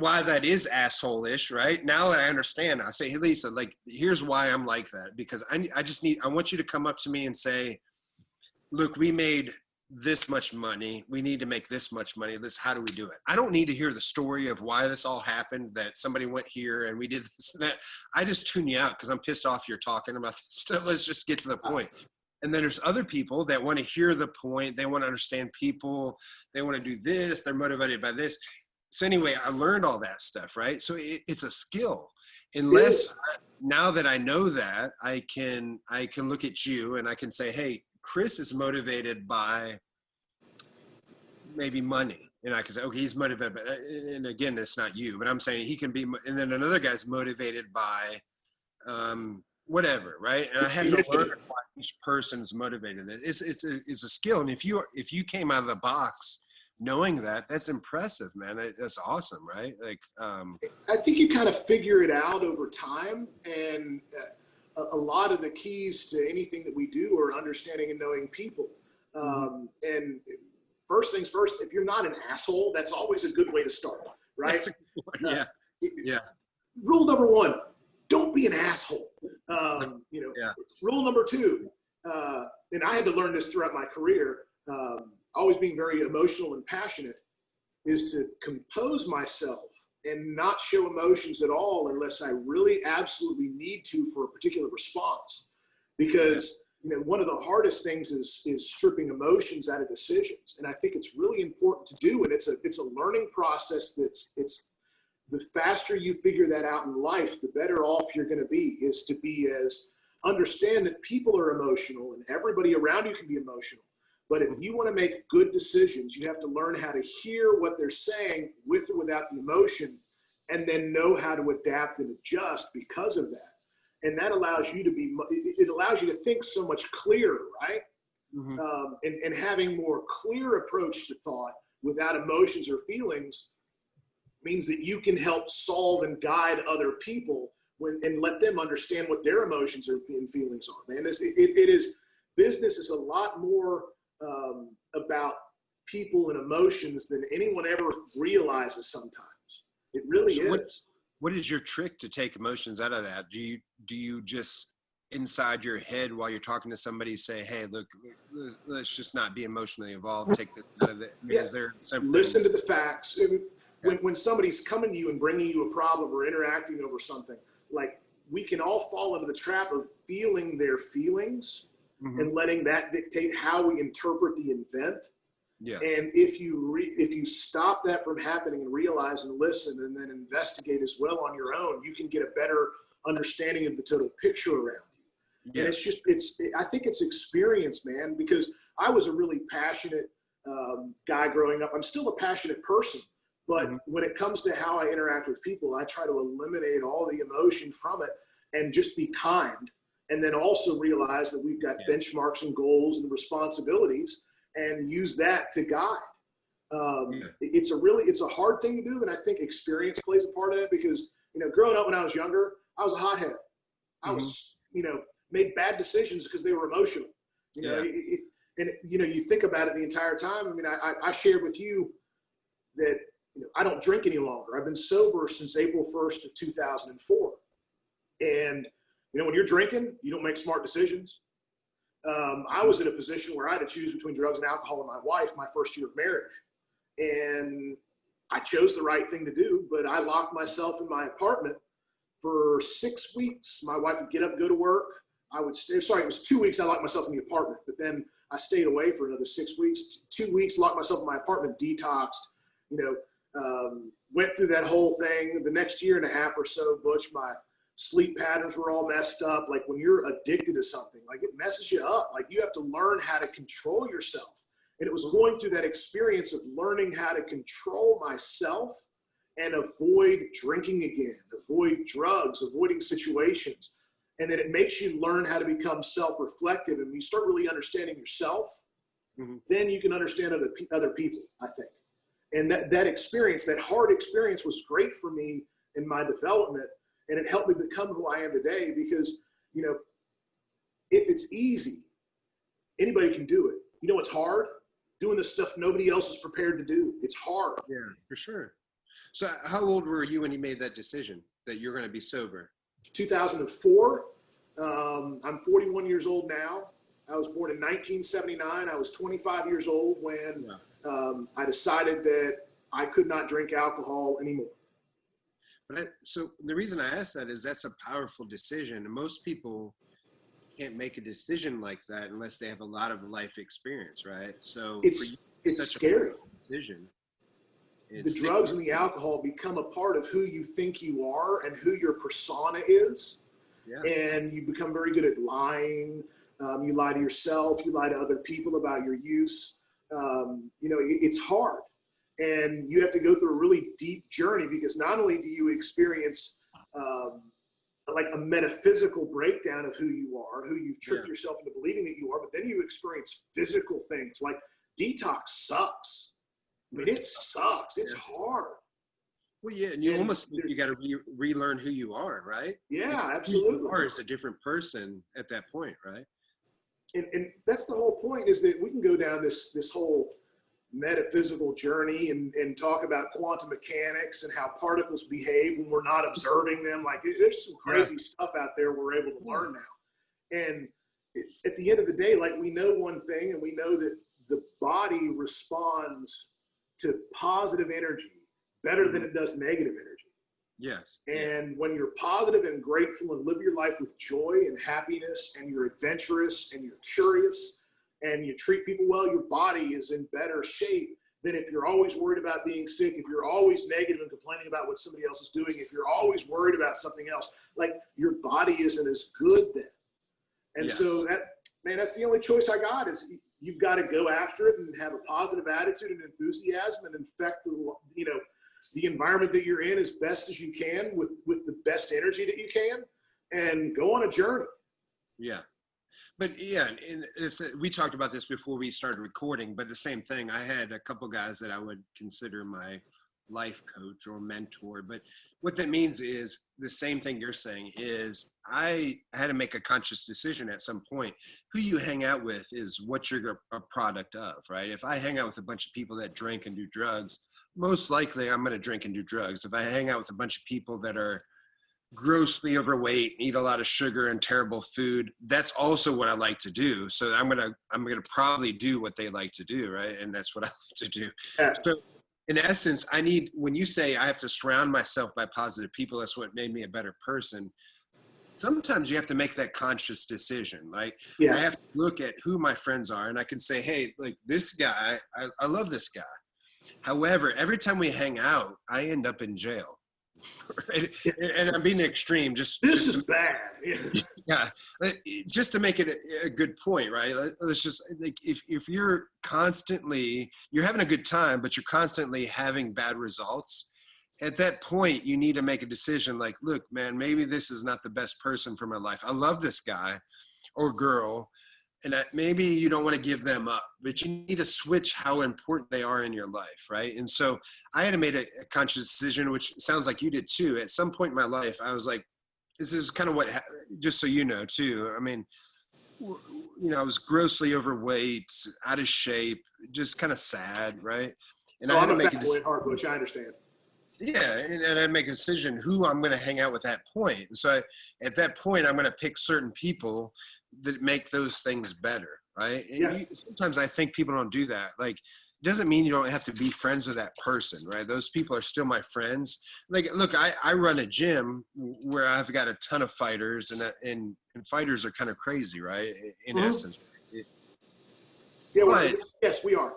why that is asshole-ish, right? Now that I understand, I say, hey, Lisa, like, here's why I'm like that. Because I want you to come up to me and say, look, we made this much money. We need to make this much money. How do we do it? I don't need to hear the story of why this all happened, that somebody went here and we did this and that. I just tune you out because I'm pissed off you're talking about this stuff. Let's just get to the point. And then there's other people that want to hear the point. They want to understand people. They want to do this. They're motivated by this. So anyway, I learned all that stuff, right? So it's a skill. Now that I know that, I can look at you and I can say, hey, Chris is motivated by maybe money. And I can say, okay, he's motivated by, and again, it's not you, but I'm saying he can be, and then another guy's motivated by whatever, right? And I have to learn why each person's motivated. It's a skill. And if you came out of the box knowing that, that's impressive, man. That's awesome, right? Like, I think you kind of figure it out over time, and a lot of the keys to anything that we do are understanding and knowing people. And first things first, if you're not an asshole, that's always a good way to start, right? That's a good one. Yeah. Rule number one, don't be an asshole. Rule number two, and I had to learn this throughout my career, always being very emotional and passionate, is to compose myself and not show emotions at all unless I really absolutely need to for a particular response. Because one of the hardest things is stripping emotions out of decisions. And I think it's really important to do. And it's a learning process it's the faster you figure that out in life, the better off you're going to be, is to be understand that people are emotional and everybody around you can be emotional. But if you want to make good decisions, you have to learn how to hear what they're saying with or without the emotion, and then know how to adapt and adjust because of that. And that allows you to think so much clearer, right? And having more clear approach to thought without emotions or feelings means that you can help solve and guide other people and let them understand what their emotions and feelings are, man. Business is a lot more about people and emotions than anyone ever realizes sometimes. It really is. What is your trick to take emotions out of that? Do you just inside your head while you're talking to somebody say, hey, look, let's just not be emotionally involved, take this out of it? Is there something? Listen to the facts. When somebody's coming to you and bringing you a problem or interacting over something, like, we can all fall into the trap of feeling their feelings and letting that dictate how we interpret the event. Yeah. And if you stop that from happening and realize and listen and then investigate as well on your own, you can get a better understanding of the total picture around you. Yeah. And I think it's experience, man, because I was a really passionate guy growing up. I'm still a passionate person, but when it comes to how I interact with people, I try to eliminate all the emotion from it and just be kind. And then also realize that we've got benchmarks and goals and responsibilities, and use that to guide. It's a hard thing to do. And I think experience plays a part of it because, growing up when I was younger, I was a hothead. I was, made bad decisions because they were emotional, you think about it the entire time. I mean, I shared with you that I don't drink any longer. I've been sober since April 1st of 2004. And, when you're drinking, you don't make smart decisions. I was in a position where I had to choose between drugs and alcohol and my wife my first year of marriage. And I chose the right thing to do, but I locked myself in my apartment for 6 weeks. My wife would get up, go to work. I would stay, it was 2 weeks I locked myself in the apartment, but then I stayed away for another 6 weeks. 2 weeks, locked myself in my apartment, detoxed, went through that whole thing. The next year and a half or so, Butch, my sleep patterns were all messed up. Like when you're addicted to something, like it messes you up. Like you have to learn how to control yourself. And it was going through that experience of learning how to control myself and avoid drinking again, avoid drugs, avoiding situations. And then it makes you learn how to become self-reflective. And when you start really understanding yourself, then you can understand other people, I think. And that experience, that hard experience was great for me in my development. And it helped me become who I am today because, if it's easy, anybody can do it. It's hard? Doing the stuff nobody else is prepared to do. It's hard. Yeah, for sure. So how old were you when you made that decision that you're going to be sober? 2004. I'm 41 years old now. I was born in 1979. I was 25 years old when I decided that I could not drink alcohol anymore. So the reason I ask that is that's a powerful decision. And most people can't make a decision like that unless they have a lot of life experience, right? So it's scary. Decision. The drugs and the alcohol become a part of who you think you are and who your persona is. Yeah. And you become very good at lying. You lie to yourself. You lie to other people about your use. It's hard. And you have to go through a really deep journey because not only do you experience like a metaphysical breakdown of who you are, who you've tricked yourself into believing that you are, but then you experience physical things like detox sucks. I mean, it sucks. It's hard. Well, yeah, and you almost think you got to relearn who you are, right? Yeah, absolutely. Who you are is a different person at that point, right? And that's the whole point is that we can go down this whole metaphysical journey and talk about quantum mechanics and how particles behave when we're not observing them. Like there's some crazy stuff out there we're able to learn now. And at the end of the day, like we know one thing, and we know that the body responds to positive energy better than it does negative energy. Yes. And when you're positive and grateful and live your life with joy and happiness and you're adventurous and you're curious and you treat people well, your body is in better shape than if you're always worried about being sick, if you're always negative and complaining about what somebody else is doing, if you're always worried about something else, like your body isn't as good then. And so that's the only choice I got is you've got to go after it and have a positive attitude and enthusiasm and infect the environment that you're in as best as you can with the best energy that you can and go on a journey. Yeah. But and we talked about this before we started recording, but the same thing. I had a couple guys that I would consider my life coach or mentor, but what that means is the same thing you're saying is I had to make a conscious decision at some point. Who you hang out with is what you're a product of, right? If I hang out with a bunch of people that drink and do drugs, most likely I'm going to drink and do drugs. If I hang out with a bunch of people that are grossly overweight, eat a lot of sugar and terrible food, that's also what I like to do. So I'm going to probably do what they like to do, right? And that's what I like to do. So in essence, when you say I have to surround myself by positive people, that's what made me a better person. Sometimes you have to make that conscious decision. Like I have to look at who my friends are and I can say, hey, like this guy, I love this guy. However, every time we hang out, I end up in jail. Right? And I'm being extreme. This is bad. Yeah. Just to make it a good point, right? Let's just like if you're having a good time, but you're constantly having bad results, at that point you need to make a decision like, look, man, maybe this is not the best person for my life. I love this guy or girl, and maybe you don't want to give them up, but you need to switch how important they are in your life, right? And so I had to make a conscious decision, which sounds like you did too. At some point in my life, I was like, this is kind of just so you know too, I mean, I was grossly overweight, out of shape, just kind of sad, right? And Oh, I had I'm to a make fat a boy decision. at heart, Butch. I understand. Yeah, and I make a decision who I'm going to hang out with at that point. So at that point, I'm going to pick certain people that make those things better, right? And Yeah. sometimes I think people don't do that. Like, it doesn't mean you don't have to be friends with that person, right? Those people are still my friends. Like, look, I run a gym where I've got a ton of fighters, and fighters are kind of crazy, right? In Mhm. essence. Yeah. But Yes, we are.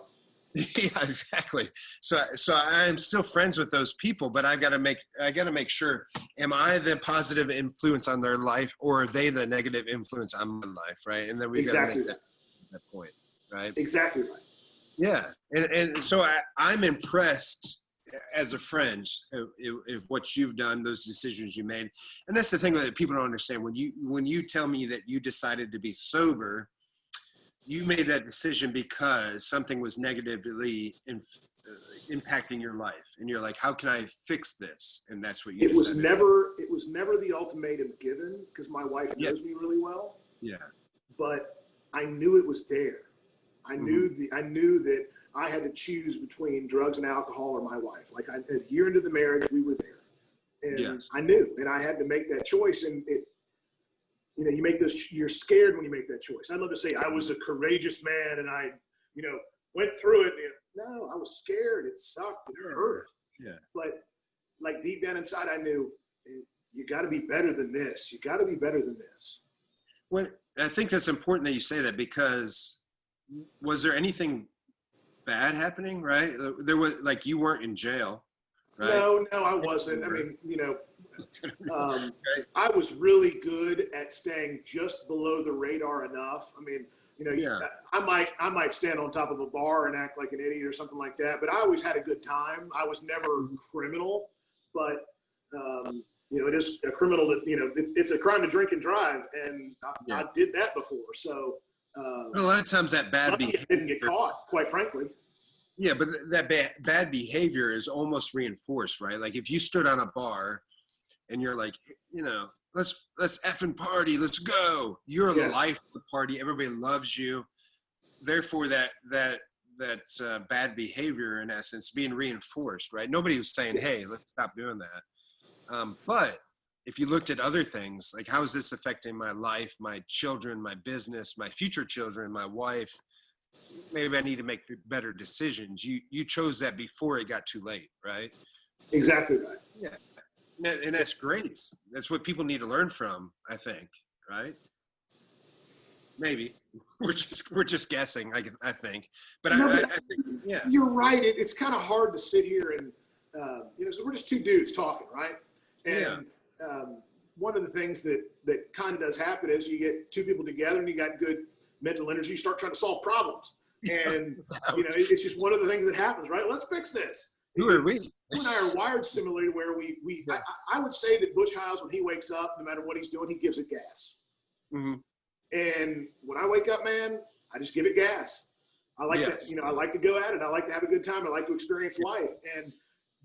yeah, exactly. So I'm still friends with those people, but I got to make sure, am I the positive influence on their life, or are they the negative influence on my life, right? And then we got to Exactly make right. that point, right? Exactly right. Yeah, and so I'm impressed as a friend of what you've done, those decisions you made, and that's the thing that people don't understand. When you tell me that you decided to be sober, you made that decision because something was negatively impacting your life, and you're like, how can I fix this? And that's what you It was decided. never the ultimatum given, because my wife knows me really well. Yeah. But I knew it was there. I Mm-hmm. knew that I had to choose between drugs and alcohol or my wife. Like, a year into the marriage, we were there, and Yes. I knew, and I had to make that choice. And you make those. You're scared when you make that choice. I'd love to say I was a courageous man and I, went through it. No, I was scared. It sucked. It hurt. Yeah. But like deep down inside, I knew you got to be better than this. You got to be better than this. Well, I think that's important that you say that, because was there anything bad happening? Right. There was, like, you weren't in jail, right? No, I wasn't. I mean, I was really good at staying just below the radar enough. I mean, Yeah. I might stand on top of a bar and act like an idiot or something like that, but I always had a good time. I was never criminal, but it is a criminal that, it's a crime to drink and drive, and I did that before. So But a lot of times that bad lucky I behavior didn't get caught, quite frankly. Yeah, but that bad behavior is almost reinforced, right? Like, if you stood on a bar and you're like, let's effing party, let's go. You're the life of the party. Everybody loves you. Therefore, that bad behavior, in essence, being reinforced, right? Nobody was saying, hey, let's stop doing that. But if you looked at other things, like, how is this affecting my life, my children, my business, my future children, my wife? Maybe I need to make better decisions. You chose that before it got too late, right? Exactly right. Yeah, and that's great. That's what people need to learn from, I think, right? Maybe we're just guessing, I think, but No, I but think, yeah, you're right. It's kind of hard to sit here and so we're just two dudes talking, right? And one of the things that kind of does happen is you get two people together and you got good mental energy. You start trying to solve problems, and it's just one of the things that happens, right? Let's fix this. Who are we? You and I are wired similarly, where I would say that Butch Hiles, when he wakes up, no matter what he's doing, he gives it gas. Mm-hmm. And when I wake up, man, I just give it gas. I like to, I like to go at it. I like to have a good time. I like to experience life. And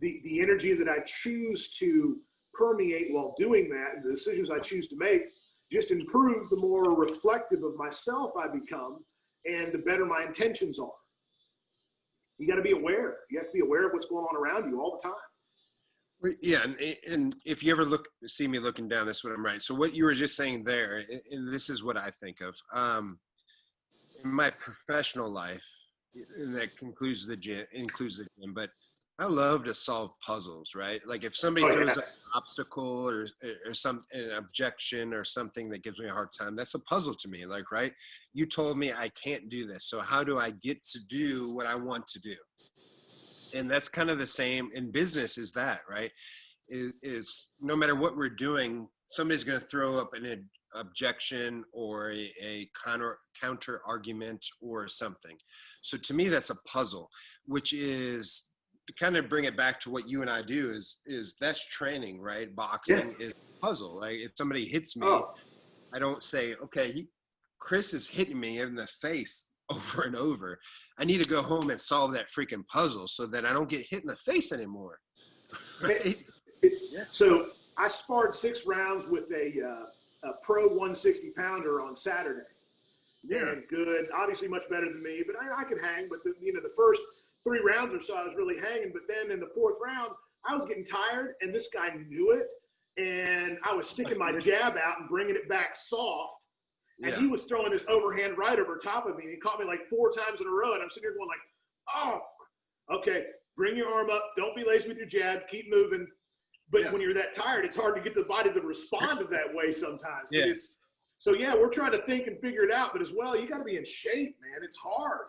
the energy that I choose to permeate while doing that, and the decisions I choose to make, just improve the more reflective of myself I become, and the better my intentions are. You got to be aware. You have to be aware of what's going on around you all the time. Yeah, and if you ever see me looking down, that's what I'm right. So what you were just saying there, and this is what I think of. In my professional life, and that includes the gym, but I love to solve puzzles, right? Like, if somebody throws up an obstacle or an objection or something that gives me a hard time, that's a puzzle to me. Like, right? You told me I can't do this, so how do I get to do what I want to do? And that's kind of the same in business, is that, right? Is no matter what we're doing, somebody's going to throw up an objection or a counter argument or something. So to me, that's a puzzle, which is, to kind of bring it back to what you and I do, is that's training, right? Boxing is a puzzle. Like, if somebody hits me, I don't say, okay, Chris is hitting me in the face over and over. I need to go home and solve that freaking puzzle so that I don't get hit in the face anymore. Right? So I sparred 6 rounds with a pro 160 pounder on Saturday. Yeah. And good, obviously much better than me, but I can hang. But the first 3 rounds or so, I was really hanging. But then in the 4th round, I was getting tired, and this guy knew it. And I was sticking my jab out and bringing it back soft. And he was throwing this overhand right over top of me. And he caught me like 4 times in a row. And I'm sitting here going like, oh, okay, bring your arm up. Don't be lazy with your jab. Keep moving. But when you're that tired, it's hard to get the body to respond to that way sometimes. Yeah. So, we're trying to think and figure it out. But as well, you got to be in shape, man. It's hard.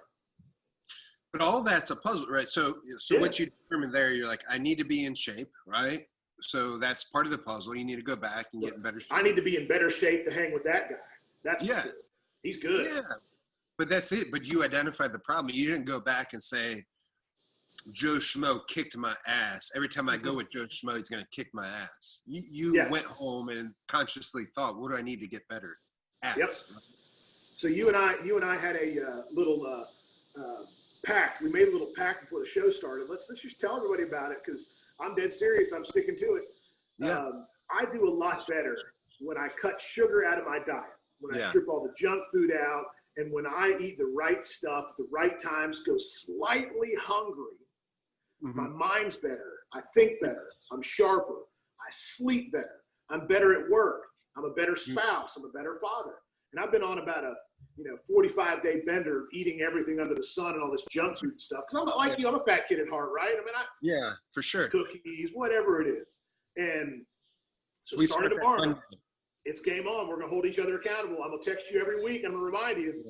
But all that's a puzzle, right? So what you determine there, you're like, I need to be in shape, right? So that's part of the puzzle. You need to go back and get in better shape. I need to be in better shape to hang with that guy. That's for sure. He's good. Yeah, but that's it. But you identified the problem. You didn't go back and say, Joe Schmo kicked my ass. Every time I go with Joe Schmo, he's going to kick my ass. You went home and consciously thought, what do I need to get better at? Yep. So you and I had a little pact. We made a little pact before the show started. Let's just tell everybody about it because I'm dead serious. I'm sticking to it. Yeah. I do a lot better when I cut sugar out of my diet. When I strip all the junk food out, and when I eat the right stuff at the right times, go slightly hungry, my mind's better. I think better. I'm sharper. I sleep better. I'm better at work. I'm a better spouse. I'm a better father. And I've been on about a 45-day bender of eating everything under the sun and all this junk food stuff. Because I'm not like you. I'm a fat kid at heart, right? I mean, for sure. Cookies, whatever it is. And so starting tomorrow, it's game on. We're going to hold each other accountable. I'm going to text you every week. I'm going to remind you.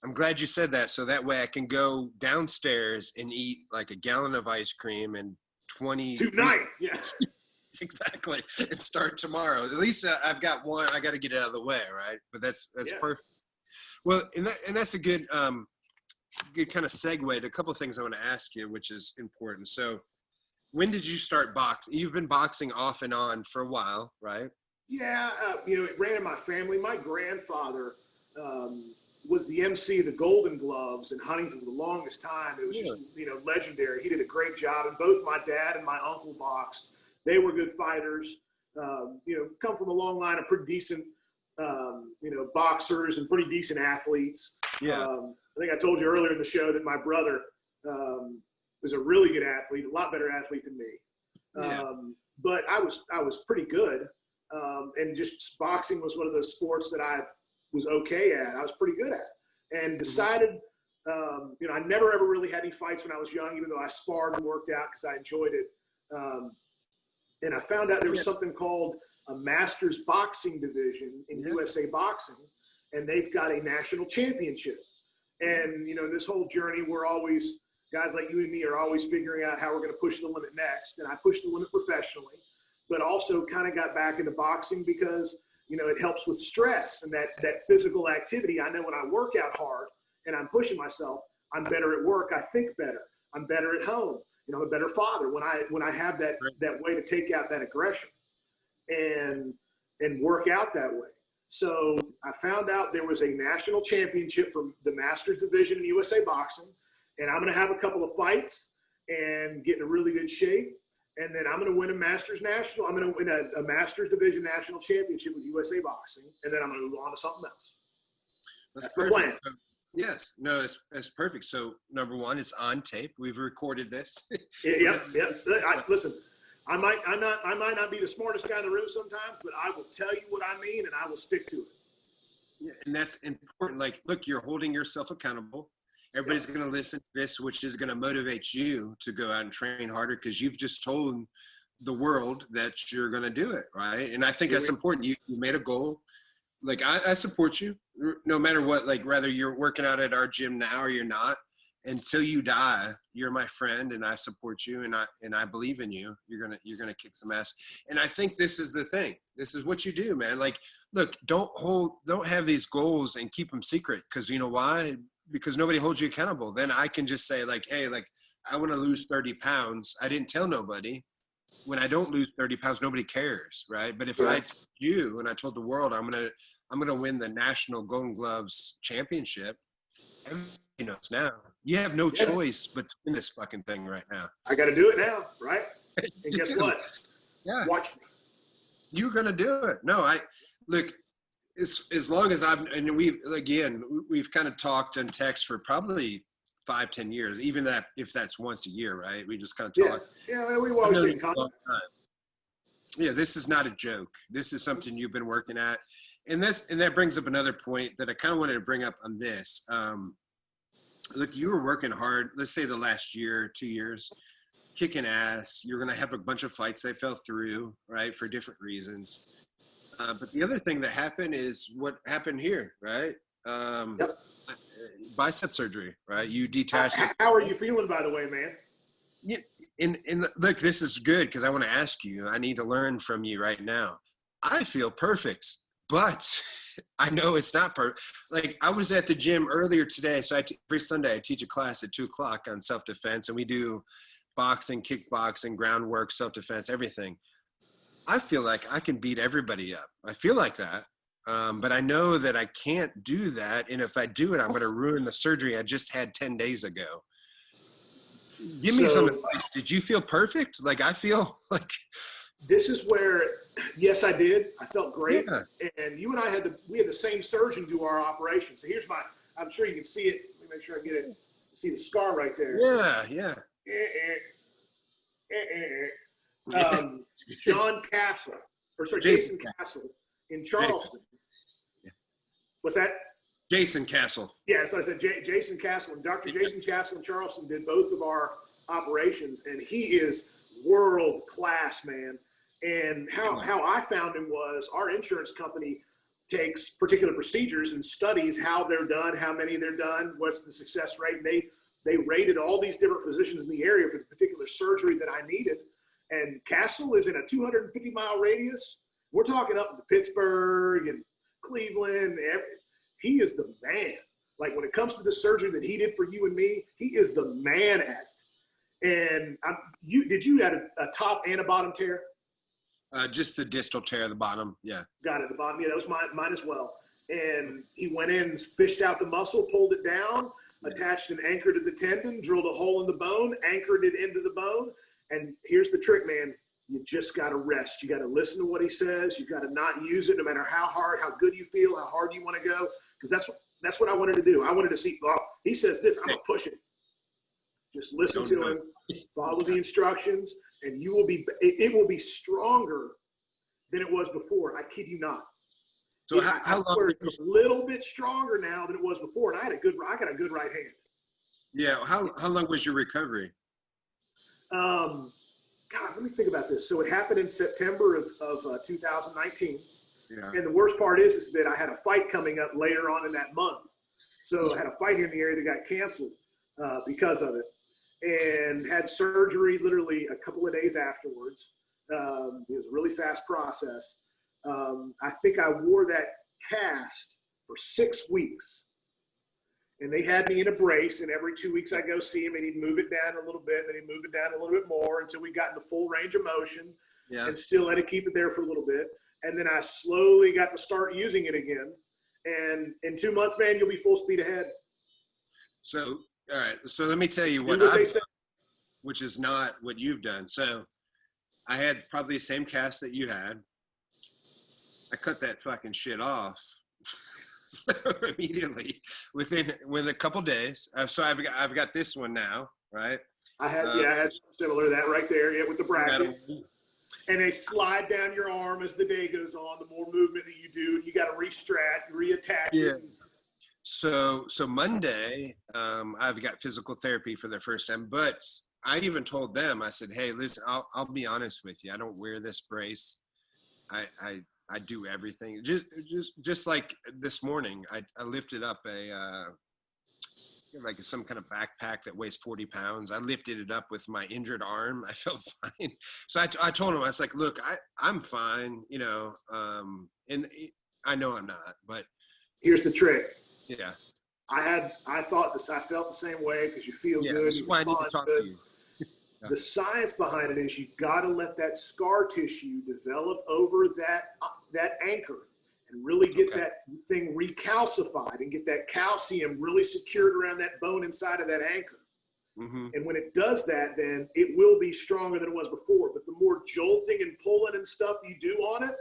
I'm glad you said that. So that way I can go downstairs and eat like a gallon of ice cream and 20. Tonight. Yeah. Exactly. And start tomorrow. At least I've got one. I got to get it out of the way. Right. But that's perfect. Well, and that's a good kind of segue to a couple of things I want to ask you, which is important. So when did you start boxing? You've been boxing off and on for a while, right? Yeah, it ran in my family. My grandfather was the MC of the Golden Gloves in Huntington for the longest time. It was just, legendary. He did a great job. And both my dad and my uncle boxed. They were good fighters. Come from a long line of pretty decent, boxers and pretty decent athletes. Yeah. I think I told you earlier in the show that my brother was a really good athlete, a lot better athlete than me. But I was pretty good. And just boxing was one of those sports that I was okay at. I was pretty good at, and decided, I never ever really had any fights when I was young, even though I sparred and worked out because I enjoyed it. And I found out there was something called a Masters boxing division in USA Boxing, and they've got a national championship. And, this whole journey, we're always, guys like you and me are always figuring out how we're going to push the limit next. And I pushed the limit professionally, but also kind of got back into boxing because, it helps with stress and that physical activity. I know when I work out hard and I'm pushing myself, I'm better at work. I think better. I'm better at home. I'm a better father when I have that way to take out that aggression and work out that way. So I found out there was a national championship for the Masters division in USA Boxing, and I'm going to have a couple of fights and get in a really good shape. And then I'm going to win a Masters national. I'm going to win a Masters division national championship with USA Boxing, and then I'm going to move on to something else. That's the plan. Yes. No, it's perfect. So number one, it's on tape. We've recorded this. Yep. Listen, I might not be the smartest guy in the room sometimes, but I will tell you what I mean, and I will stick to it. Yeah, and that's important. Like, look, you're holding yourself accountable. Everybody's going to listen to this, which is going to motivate you to go out and train harder because you've just told the world that you're going to do it, right? And I think that's important. You made a goal. Like, I support you no matter what, like, whether you're working out at our gym now or you're not. Until you die, you're my friend, and I support you, and I believe in you. You're gonna kick some ass. And I think this is the thing. This is what you do, man. Like, look, don't have these goals and keep them secret. Because you know why? Because nobody holds you accountable. Then I can just say, like, hey, like, I want to lose 30 pounds. I didn't tell nobody. When I don't lose 30 pounds, nobody cares, right? But if I told you and I told the world I'm gonna win the National Golden Gloves Championship, everybody knows now. You have no choice but to win this fucking thing right now. I got to do it now, right? And guess what? Yeah. Watch me. You're gonna do it. No, look. As long as we've kind of talked and text for probably 5-10 years, even that if that's once a year, right? We just kind of Yeah, talk. yeah, we always stay in contact. Yeah, this is not a joke. This is something you've been working at. And that brings up another point that I kind of wanted to bring up on this. Look, you were working hard, let's say the last year, 2 years, kicking ass. You're going to have a bunch of fights that fell through, right, for different reasons. But the other thing that happened is what happened here, right? Yep. Bicep surgery, right? You detached it. How are you feeling, by the way, man? Yeah, and look, this is good because I want to ask you. I need to learn from you right now. I feel perfect, but I know it's not perfect. Like I was at the gym earlier today, so every Sunday I teach a class at 2:00 on self-defense, and we do boxing, kickboxing, groundwork, self-defense, everything. I feel like I can beat everybody up. I feel like that, but I know that I can't do that, and if I do it, I'm going to ruin the surgery I just had 10 days ago. Give me some advice. Did you feel perfect? Like I feel like this is where, yes, I did. I felt great. Yeah. And you and I had the same surgeon do our operation. So here's I'm sure you can see it. Let me make sure I get it. See the scar right there. Yeah. Jason Castle in Charleston. What's that? Jason Castle. Yeah, so I said Jason Castle, and Dr. Jason Castle in Charleston did both of our operations, and he is world class, man. And how I found him was our insurance company takes particular procedures and studies how they're done, how many they're done, what's the success rate. And they rated all these different physicians in the area for the particular surgery that I needed. And Castle is in a 250-mile radius. We're talking up to Pittsburgh and Cleveland. He is the man. Like when it comes to the surgery that he did for you and me, he is the man at it. And did you have a top and a bottom tear? Just the distal tear at the bottom. Yeah. Got it. The bottom. Yeah, that was mine as well. And he went in, fished out the muscle, pulled it down, attached an anchor to the tendon, drilled a hole in the bone, anchored it into the bone. And here's the trick, man. You just got to rest. You got to listen to what he says. You got to not use it no matter how hard, how good you feel, how hard you want to go. Because that's what I wanted to do. I wanted to see, he says this, I'm going to push it. Just listen to him, follow the instructions, and it will be stronger than it was before. I kid you not. So how long? It's a little bit stronger now than it was before, and I got a good right hand. Yeah. How long was your recovery? God, let me think about this. So it happened in September of 2019. Yeah. And the worst part is that I had a fight coming up later on in that month. So I had a fight here in the area that got canceled because of it, and had surgery literally a couple of days afterwards. It was a really fast process. I think I wore that cast for 6 weeks. And they had me in a brace, and every 2 weeks I go see him, and he'd move it down a little bit, and then he'd move it down a little bit more until we got in the full range of motion, and still had to keep it there for a little bit. And then I slowly got to start using it again. And in 2 months, man, you'll be full speed ahead. So, all right. So let me tell you what which is not what you've done. So I had probably the same cast that you had. I cut that fucking shit off. So immediately within a couple days. So I've got this one now, right? I had similar to that right there, with the bracket. And they slide down your arm as the day goes on. The more movement that you do, you got to reattach it. So Monday, I've got physical therapy for the first time, but I even told them, I said, hey, listen, I'll be honest with you. I don't wear this brace. I do everything. Just like this morning, I lifted up like some kind of backpack that weighs 40 pounds. I lifted it up with my injured arm. I felt fine. So I told him, I was like, look, I'm fine, and I know I'm not, but here's the trick. Yeah. I felt the same way because you feel good. That's why I need to talk to you. The science behind it is you got to let that scar tissue develop over that anchor and really get that thing recalcified and get that calcium really secured around that bone inside of that anchor. Mm-hmm. And when it does that, then it will be stronger than it was before. But the more jolting and pulling and stuff you do on it,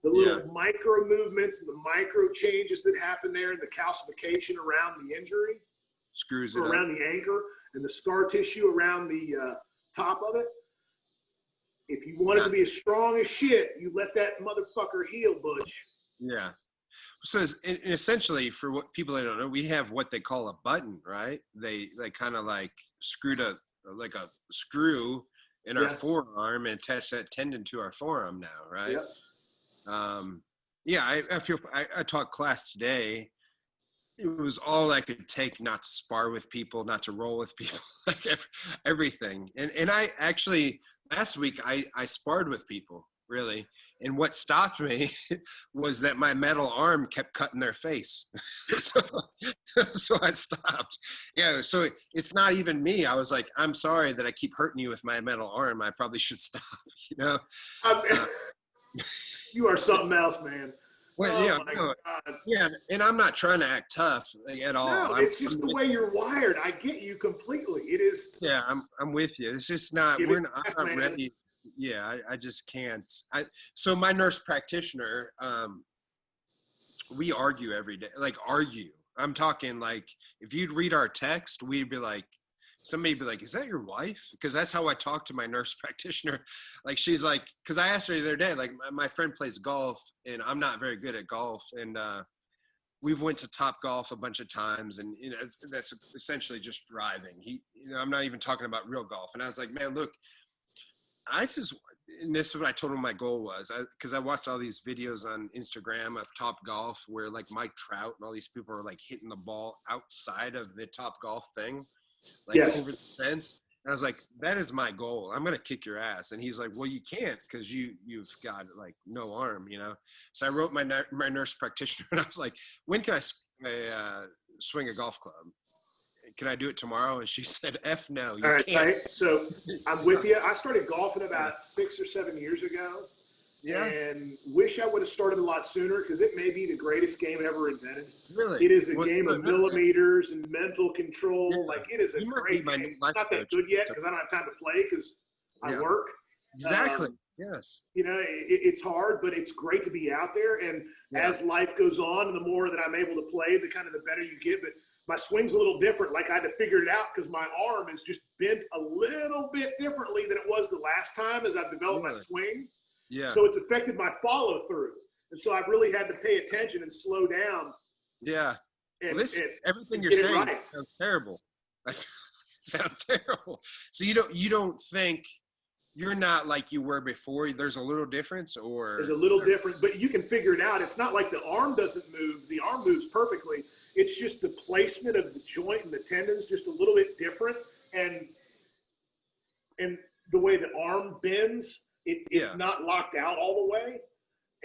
the little micro movements and the micro changes that happen there and the calcification around the injury, screws it or up. around the anchor and the scar tissue around the top of it. If you want it to be as strong as shit, you let that motherfucker heal, Butch. Yeah. So and essentially, for what people that don't know, we have what they call a button, right? They kind of like screwed a screw in our forearm and attach that tendon to our forearm now, right? Yeah. I taught class today. It was all I could take not to spar with people, not to roll with people, like everything. And I actually, last week, I sparred with people, really. And what stopped me was that my metal arm kept cutting their face. so I stopped. Yeah, so it's not even me. I was like, I'm sorry that I keep hurting you with my metal arm. I probably should stop, you know? You are something else, man. Well, yeah, and I'm not trying to act tough at all. No, it's just the way you're wired. I get you completely. It is. Yeah, I'm with you. It's just not. I'm not ready. Yeah, I just can't. So my nurse practitioner, we argue every day. Like argue. I'm talking like if you'd read our text, we'd be like, somebody'd be like, is that your wife? Because that's how I talk to my nurse practitioner. Like, she's like, because I asked her the other day, like, my friend plays golf, and I'm not very good at golf. And we've went to Top Golf a bunch of times, and you know, that's essentially just driving. I'm not even talking about real golf. And I was like, man, look, and this is what I told him my goal was, because I watched all these videos on Instagram of Top Golf where like Mike Trout and all these people are like hitting the ball outside of the Top Golf thing. Like over the fence. And I was like, that is my goal. I'm gonna kick your ass. And he's like, well, you can't because you've got like no arm, you know. So I wrote my nurse practitioner, and I was like, when can I swing a golf club? Can I do it tomorrow? And she said, F no, you can't. Right. So I'm with you. I started golfing about 6 or 7 years ago. Yeah. And wish I would have started a lot sooner because it may be the greatest game ever invented. Really? It is a game of millimeters and mental control. Yeah. Like, it is a great game. It's not that good yet because I don't have time to play because I work. Exactly. Yes. You know, it's hard, but it's great to be out there. And as life goes on, and the more that I'm able to play, the better you get. But my swing's a little different. Like, I had to figure it out because my arm is just bent a little bit differently than it was the last time as I've developed my swing. Yeah. So it's affected my follow through. And so I've really had to pay attention and slow down. Yeah. And, everything you're saying sounds terrible. That sounds terrible. So you don't think you're not like you were before? There's a little difference, or there's a little different, but you can figure it out. It's not like the arm doesn't move. The arm moves perfectly. It's just the placement of the joint and the tendons just a little bit different. And the way the arm bends, it's not locked out all the way,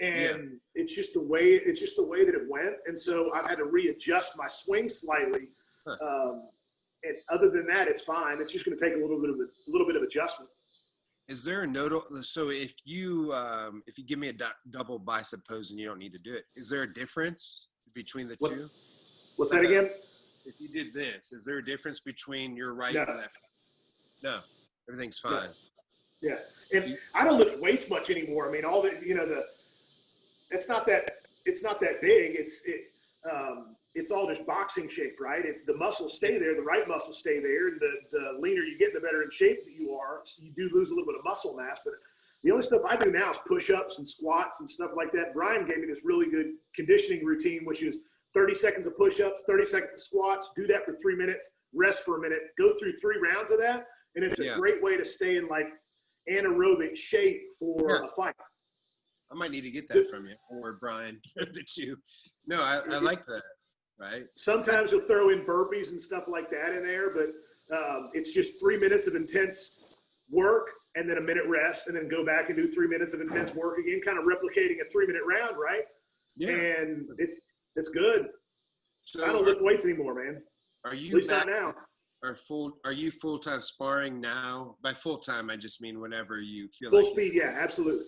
and it's just the way that it went. And so I've had to readjust my swing slightly. And other than that, it's fine. It's just going to take a little bit of adjustment. Is there a notable? So if you give me a double bicep pose and you don't need to do it, is there a difference between the two? What's that again? If you did this, is there a difference between your right and left? No, everything's fine. No. Yeah, and I don't lift weights much anymore. I mean, all the it's not that big. It's all just boxing shape, right? It's the muscles stay there, the right muscles stay there, and the leaner you get, the better in shape that you are. So you do lose a little bit of muscle mass, but the only stuff I do now is push-ups and squats and stuff like that. Brian gave me this really good conditioning routine, which is 30 seconds of push-ups, 30 seconds of squats. Do that for 3 minutes, rest for a minute, go through 3 rounds of that, and it's a great way to stay in like anaerobic shape for a fight. I might need to get that from you or Brian. The two. No, I like that. Right. Sometimes you'll throw in burpees and stuff like that in there, but it's just 3 minutes of intense work and then a minute rest, and then go back and do 3 minutes of intense work again, kind of replicating a 3-minute round, right? Yeah. And it's good. So I don't lift weights anymore, man. Are you at least not now? Are you full-time sparring now? By full-time, I just mean whenever you feel full speed. Yeah, absolutely.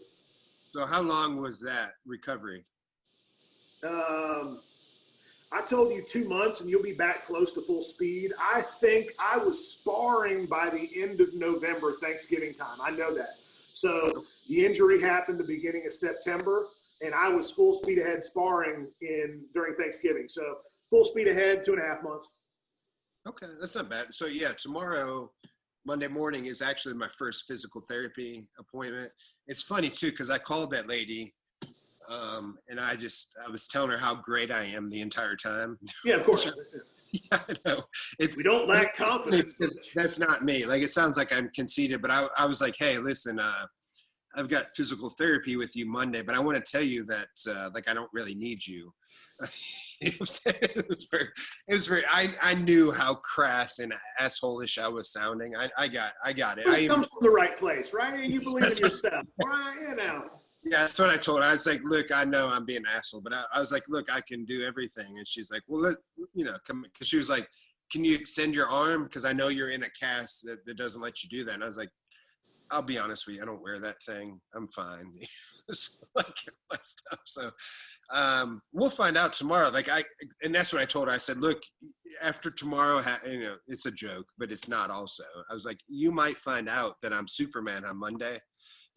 So how long was that recovery? I told you 2 months and you'll be back close to full speed. I think I was sparring by the end of November, Thanksgiving time. I know that. So the injury happened the beginning of September, and I was full speed ahead sparring during Thanksgiving. So full speed ahead, 2.5 months. Okay, that's not bad. So yeah, tomorrow, Monday morning, is actually my first physical therapy appointment. It's funny too because I called that lady, and I was telling her how great I am the entire time. Yeah, of course. Yeah, I know. We don't lack confidence. That's not me. Like, it sounds like I'm conceited, but I was like, hey, listen, I've got physical therapy with you Monday, but I want to tell you that like I don't really need you. You know what I'm saying? It was very. I knew how crass and asshole-ish I was sounding. I got it. It comes from the right place, right? You believe in yourself, right? You know. Yeah, that's what I told her. I was like, look, I know I'm being an asshole, but I was like, look, I can do everything. And she's like, well, come, because she was like, can you extend your arm? Because I know you're in a cast that doesn't let you do that. And I was like, I'll be honest with you, I don't wear that thing. I'm fine. So, like, my stuff. So we'll find out tomorrow. And that's what I told her. I said, look, after tomorrow, it's a joke, but it's not also. I was like, you might find out that I'm Superman on Monday.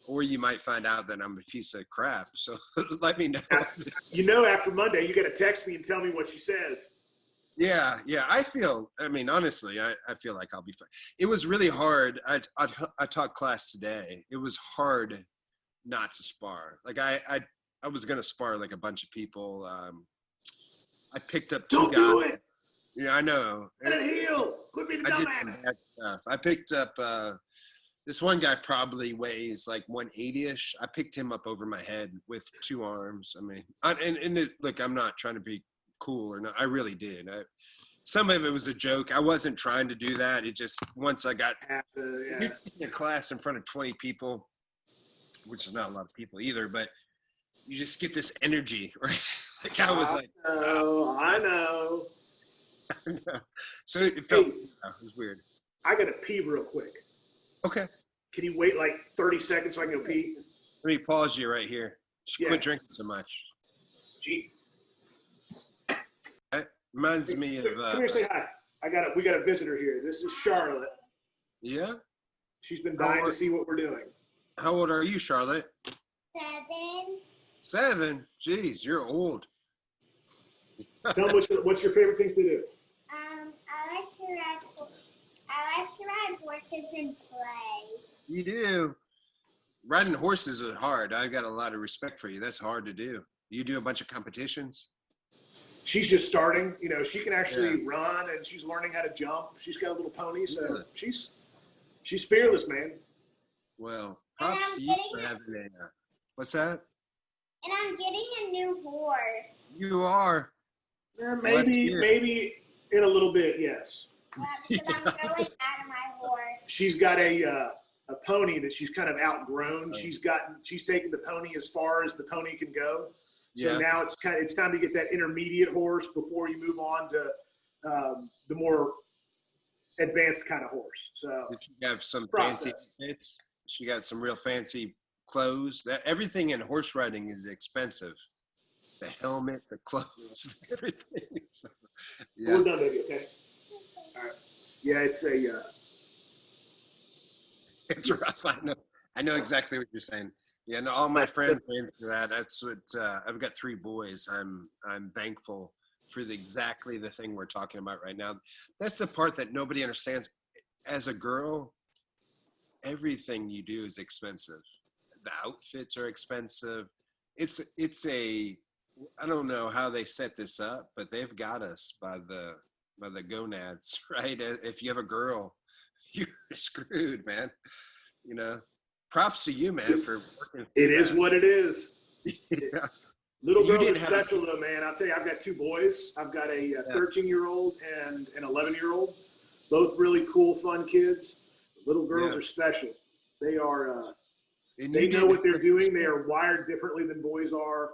Or you might find out that I'm a piece of crap. So let me know. After Monday, you got to text me and tell me what she says. Yeah. Honestly, I feel like I'll be fine. It was really hard. I taught class today. It was hard not to spar. Like I was going to spar like a bunch of people. I picked up two guys. Don't do it. Yeah, I know. Let it heal. Quit being a dumbass. I did some bad stuff. I picked up, this one guy probably weighs like 180-ish. I picked him up over my head with two arms. I mean, look, I'm not trying to be cool or not. I really did. Some of it was a joke. I wasn't trying to do that. It just, once I got in a class in front of 20 people, which is not a lot of people either, but you just get this energy, right? Like I was like, I know. So it felt, it was weird. I got to pee real quick. Okay. Can you wait like 30 seconds so I can go pee? Let me pause you right here. Just quit drinking so much. Gee. It reminds me of. Come here, say hi. We got a visitor here. This is Charlotte. Yeah. She's been dying to see what we're doing. How old are you, Charlotte? 7. 7? Jeez, you're old. Tell them what's your favorite things to do. I like to ride horses and play. You do. Riding horses is hard. I got a lot of respect for you. That's hard to do. You do a bunch of competitions? She's just starting. She can actually run, and she's learning how to jump. She's got a little pony, so she's fearless, man. Well, props to you for having a. What's that? And I'm getting a new horse. You are. Maybe in a little bit, yes. Because I'm really out of my horse. She's got a pony that she's kind of outgrown. She's taken the pony as far as the pony can go. So now it's time to get that intermediate horse before you move on to the more advanced kind of horse. So did she have some fancy tips? She got some real fancy clothes. Everything in horse riding is expensive. The helmet, the clothes, everything. So, we're done, baby. Okay. All right. Yeah, it's rough. I know exactly what you're saying. Yeah, no, all my friends are into that. That's what I've got 3 boys. I'm thankful for exactly the thing we're talking about right now. That's the part that nobody understands. As a girl, everything you do is expensive. The outfits are expensive. It's I don't know how they set this up, but they've got us by the gonads, right? If you have a girl, you're screwed, man. Props to you, man, for working. It is what it is. Yeah. Little girls are special, though, man. I'll tell you, I've got 2 boys. I've got a 13-year-old and an 11-year-old. Both really cool, fun kids. Little girls are special. They are. They know what they're doing. They are wired differently than boys are.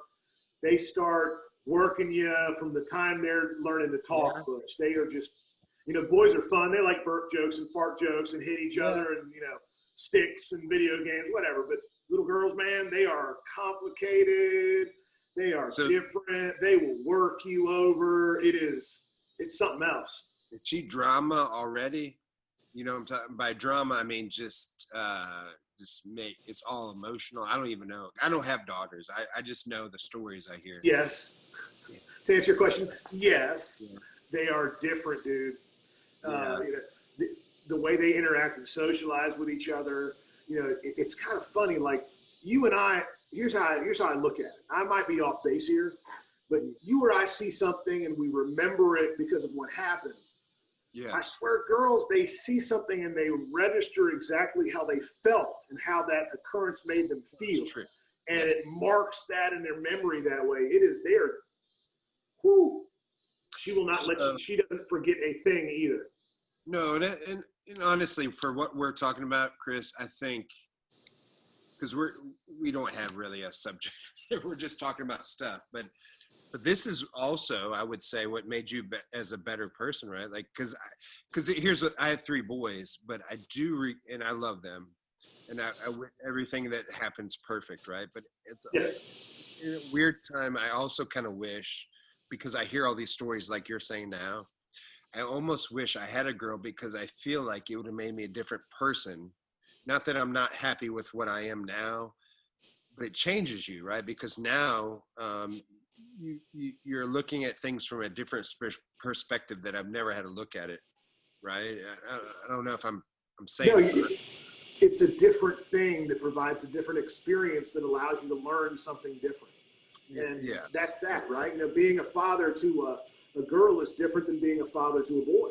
They start working you from the time they're learning to talk. Butch. They are just, boys are fun. They like burp jokes and fart jokes and hit each other and sticks and video games, whatever. But little girls, man, they are complicated. They are different. They will work you over. It's something else. Is she drama already? I'm talking by drama. I mean, just make it's all emotional. I don't even know. I don't have daughters. I just know the stories I hear. Yes. To answer your question, yes, they are different, dude. Yeah. The way they interact and socialize with each other. It's kind of funny. Like you and I, here's how I look at it. I might be off base here, but you or I see something and we remember it because of what happened. Yeah. I swear, girls, they see something and they register exactly how they felt and how that occurrence made them feel. That's true. And it marks that in their memory that way. It is there. Whoo. She will not let you, she doesn't forget a thing either. No, and honestly, for what we're talking about, Chris, I think, because we don't have really a subject. We're just talking about stuff, but this is also, I would say, what made you as a better person, right? Like, because here's what I have 3 boys, but I do, and I love them, and everything that happens perfect, right? But in a weird time, I also kind of wish, because I hear all these stories like you're saying now, I almost wish I had a girl, because I feel like it would have made me a different person. Not that I'm not happy with what I am now, but it changes you, right? Because now you're looking at things from a different perspective that I've never had to look at it, right? I don't know if I'm saying it. It's a different thing that provides a different experience that allows you to learn something different. And that's that, right? Being a father to a girl is different than being a father to a boy.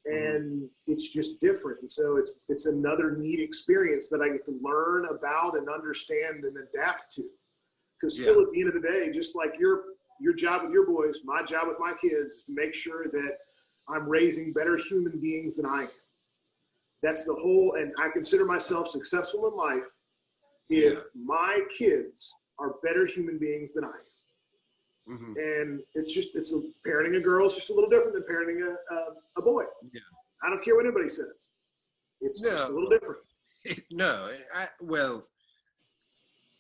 And it's just different. And so it's another neat experience that I get to learn about and understand and adapt to. Because still at the end of the day, just like your job with your boys, my job with my kids is to make sure that I'm raising better human beings than I am. That's the whole, and I consider myself successful in life if my kids are better human beings than I am. And it's parenting a girl is just a little different than parenting a boy. Yeah. I don't care what anybody says. It's just a little different. No, well,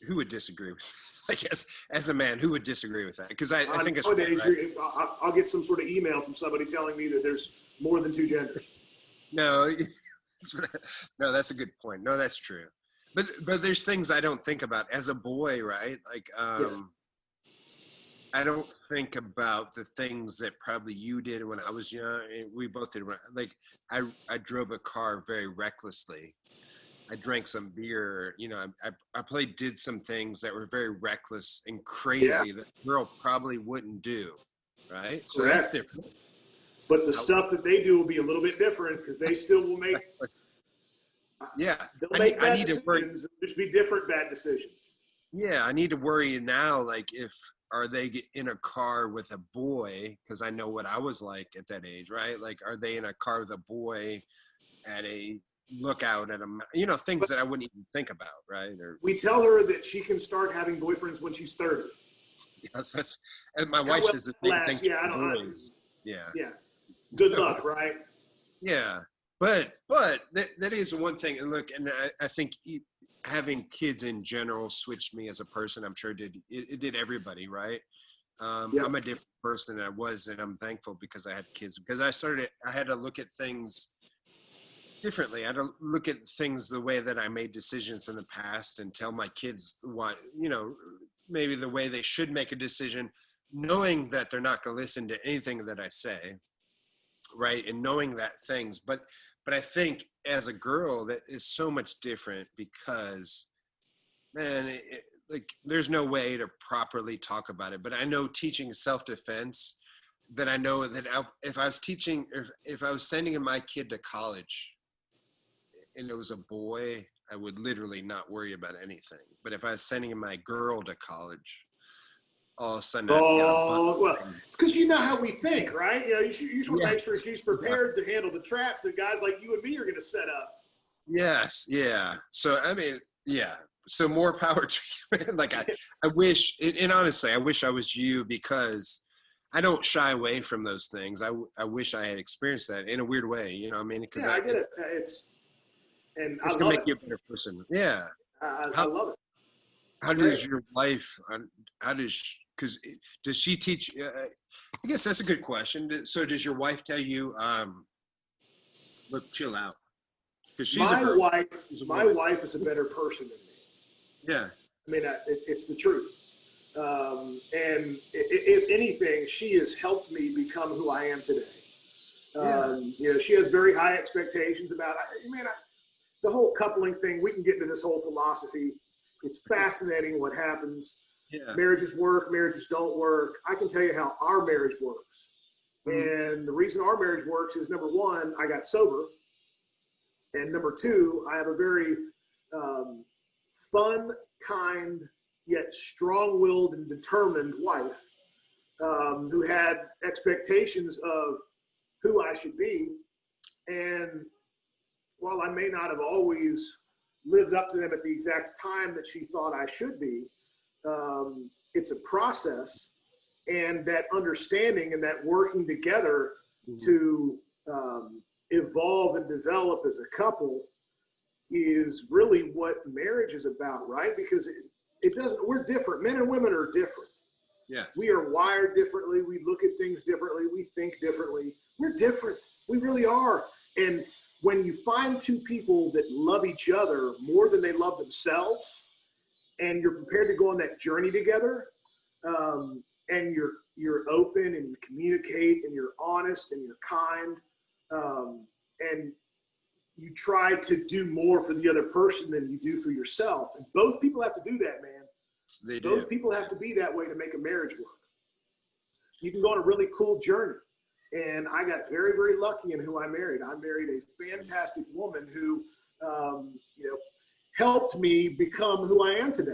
who would disagree with this? I guess as a man, who would disagree with that? Because I think it's right. I'll get some sort of email from somebody telling me that there's more than 2 genders. No, that's a good point. No, that's true. But there's things I don't think about as a boy, right? Like, I don't think about the things that probably you did when I was young. We both did. Like, I drove a car very recklessly. I drank some beer. I probably did some things that were very reckless and crazy that a girl probably wouldn't do, right? So correct. That's different. But the stuff that they do will be a little bit different because they still will make. They'll make bad decisions. There'll be different bad decisions. Yeah, I need to worry now. Like, are they in a car with a boy? Because I know what I was like at that age, right? Like, are they in a car with a boy at a lookout at things that I wouldn't even think about, right? Or we tell her that she can start having boyfriends when she's 30. Yes, that's. And my wife says the same thing. Yeah. Good luck, right? Yeah, but that is one thing. And look, and I think having kids in general switched me as a person. I'm sure it did everybody, right? I'm a different person than I was, and I'm thankful because I had kids. Because I had to look at things differently. I had to look at things the way that I made decisions in the past and tell my kids maybe the way they should make a decision, knowing that they're not going to listen to anything that I say, right? And knowing that things, but I think as a girl that is so much different because, man, like there's no way to properly talk about it. But I know teaching self-defense, that I know that if I was sending my kid to college and it was a boy, I would literally not worry about anything. But if I was sending my girl to college, all of a sudden, it's because you know how we think, right? You just want to make sure she's prepared to handle the traps that guys like you and me are going to set up. Yes, yeah. So I mean, yeah. So more power to you, man. Like I wish, and honestly, I wish I was you because I don't shy away from those things. I wish I had experienced that in a weird way. You know what I mean? Because I get it. It's gonna make you a better person. Yeah. I love it. How does your wife? Because does she teach? I guess that's a good question. So does your wife tell you, look, chill out? Because she's my wife is a better person than me. Yeah. I mean, it's the truth. And if anything, she has helped me become who I am today. Yeah. She has very high expectations about, the whole coupling thing. We can get into this whole philosophy. It's fascinating what happens. Yeah. Marriages work, marriages don't work. I can tell you how our marriage works. And the reason our marriage works is, number one, I got sober. And number two, I have a very fun, kind, yet strong-willed and determined wife who had expectations of who I should be. And while I may not have always lived up to them at the exact time that she thought I should be, it's a process. And that understanding and that working together to evolve and develop as a couple is really what marriage is about, right? Because it doesn't, we're different. Men and women are different. Yeah. We are wired differently. We look at things differently. We think differently. We're different. We really are. And when you find two people that love each other more than they love themselves, and you're prepared to go on that journey together, and you're open and you communicate and you're honest and you're kind, and you try to do more for the other person than you do for yourself. And both people have to do that, man. They do. Both people have to be that way to make a marriage work. You can go on a really cool journey. And I got very, very lucky in who I married. I married a fantastic woman who, helped me become who I am today,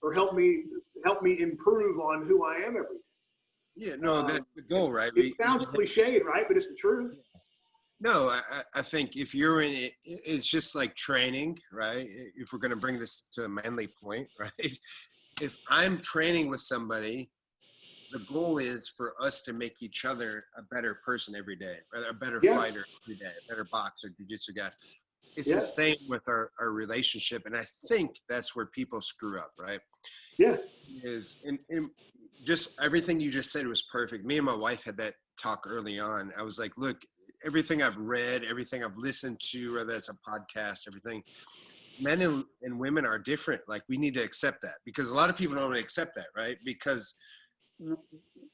or helped me improve on who I am every day. Yeah, no, that's the goal, right? It sounds cliched, right? But it's the truth. No, I think if you're in it, it's just like training, right? If we're going to bring this to a manly point, right? If I'm training with somebody, the goal is for us to make each other a better person every day, a better fighter every day, a better boxer, jiu-jitsu guy. It's the same with our relationship. And I think that's where people screw up, right? Yeah. And just everything you just said was perfect. Me and my wife had that talk early on. I was like, look, everything I've read, everything I've listened to, whether it's a podcast, everything, men and women are different. Like, we need to accept that, because a lot of people don't accept that, right? Because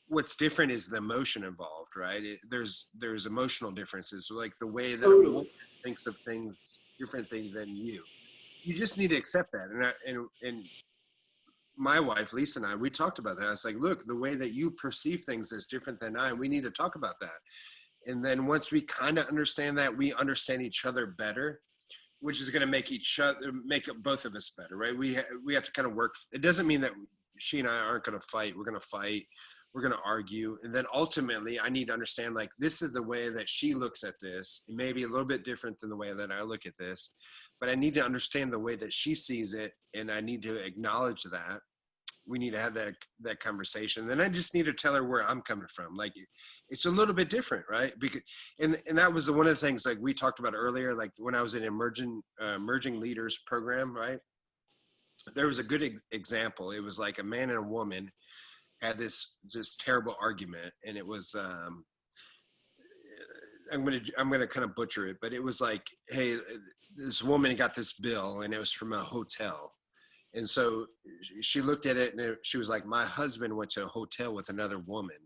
what's different is the emotion involved, right? There's emotional differences, like the way that a woman thinks of things differently than you. You just need to accept that. And my wife, Lisa, and I, we talked about that. I was like, look, the way that you perceive things is different than I, and we need to talk about that. And then once we kind of understand that, we understand each other better, which is going to make both of us better, right? We have to kind of work. It doesn't mean that she and I aren't going to fight. We're going to fight. We're going to argue. And then ultimately, I need to understand, like, this is the way that she looks at this. It may be a little bit different than the way that I look at this, but I need to understand the way that she sees it, and I need to acknowledge that. We need to have that conversation. Then I just need to tell her where I'm coming from. Like, it's a little bit different, right? Because, and that was one of the things, like we talked about earlier, like when I was in emerging leaders program, right? There was a good example. It was like a man and a woman had this terrible argument, and it was, I'm gonna kind of butcher it, but it was like, hey, this woman got this bill, and it was from a hotel. And so she looked at it, and she was like, my husband went to a hotel with another woman.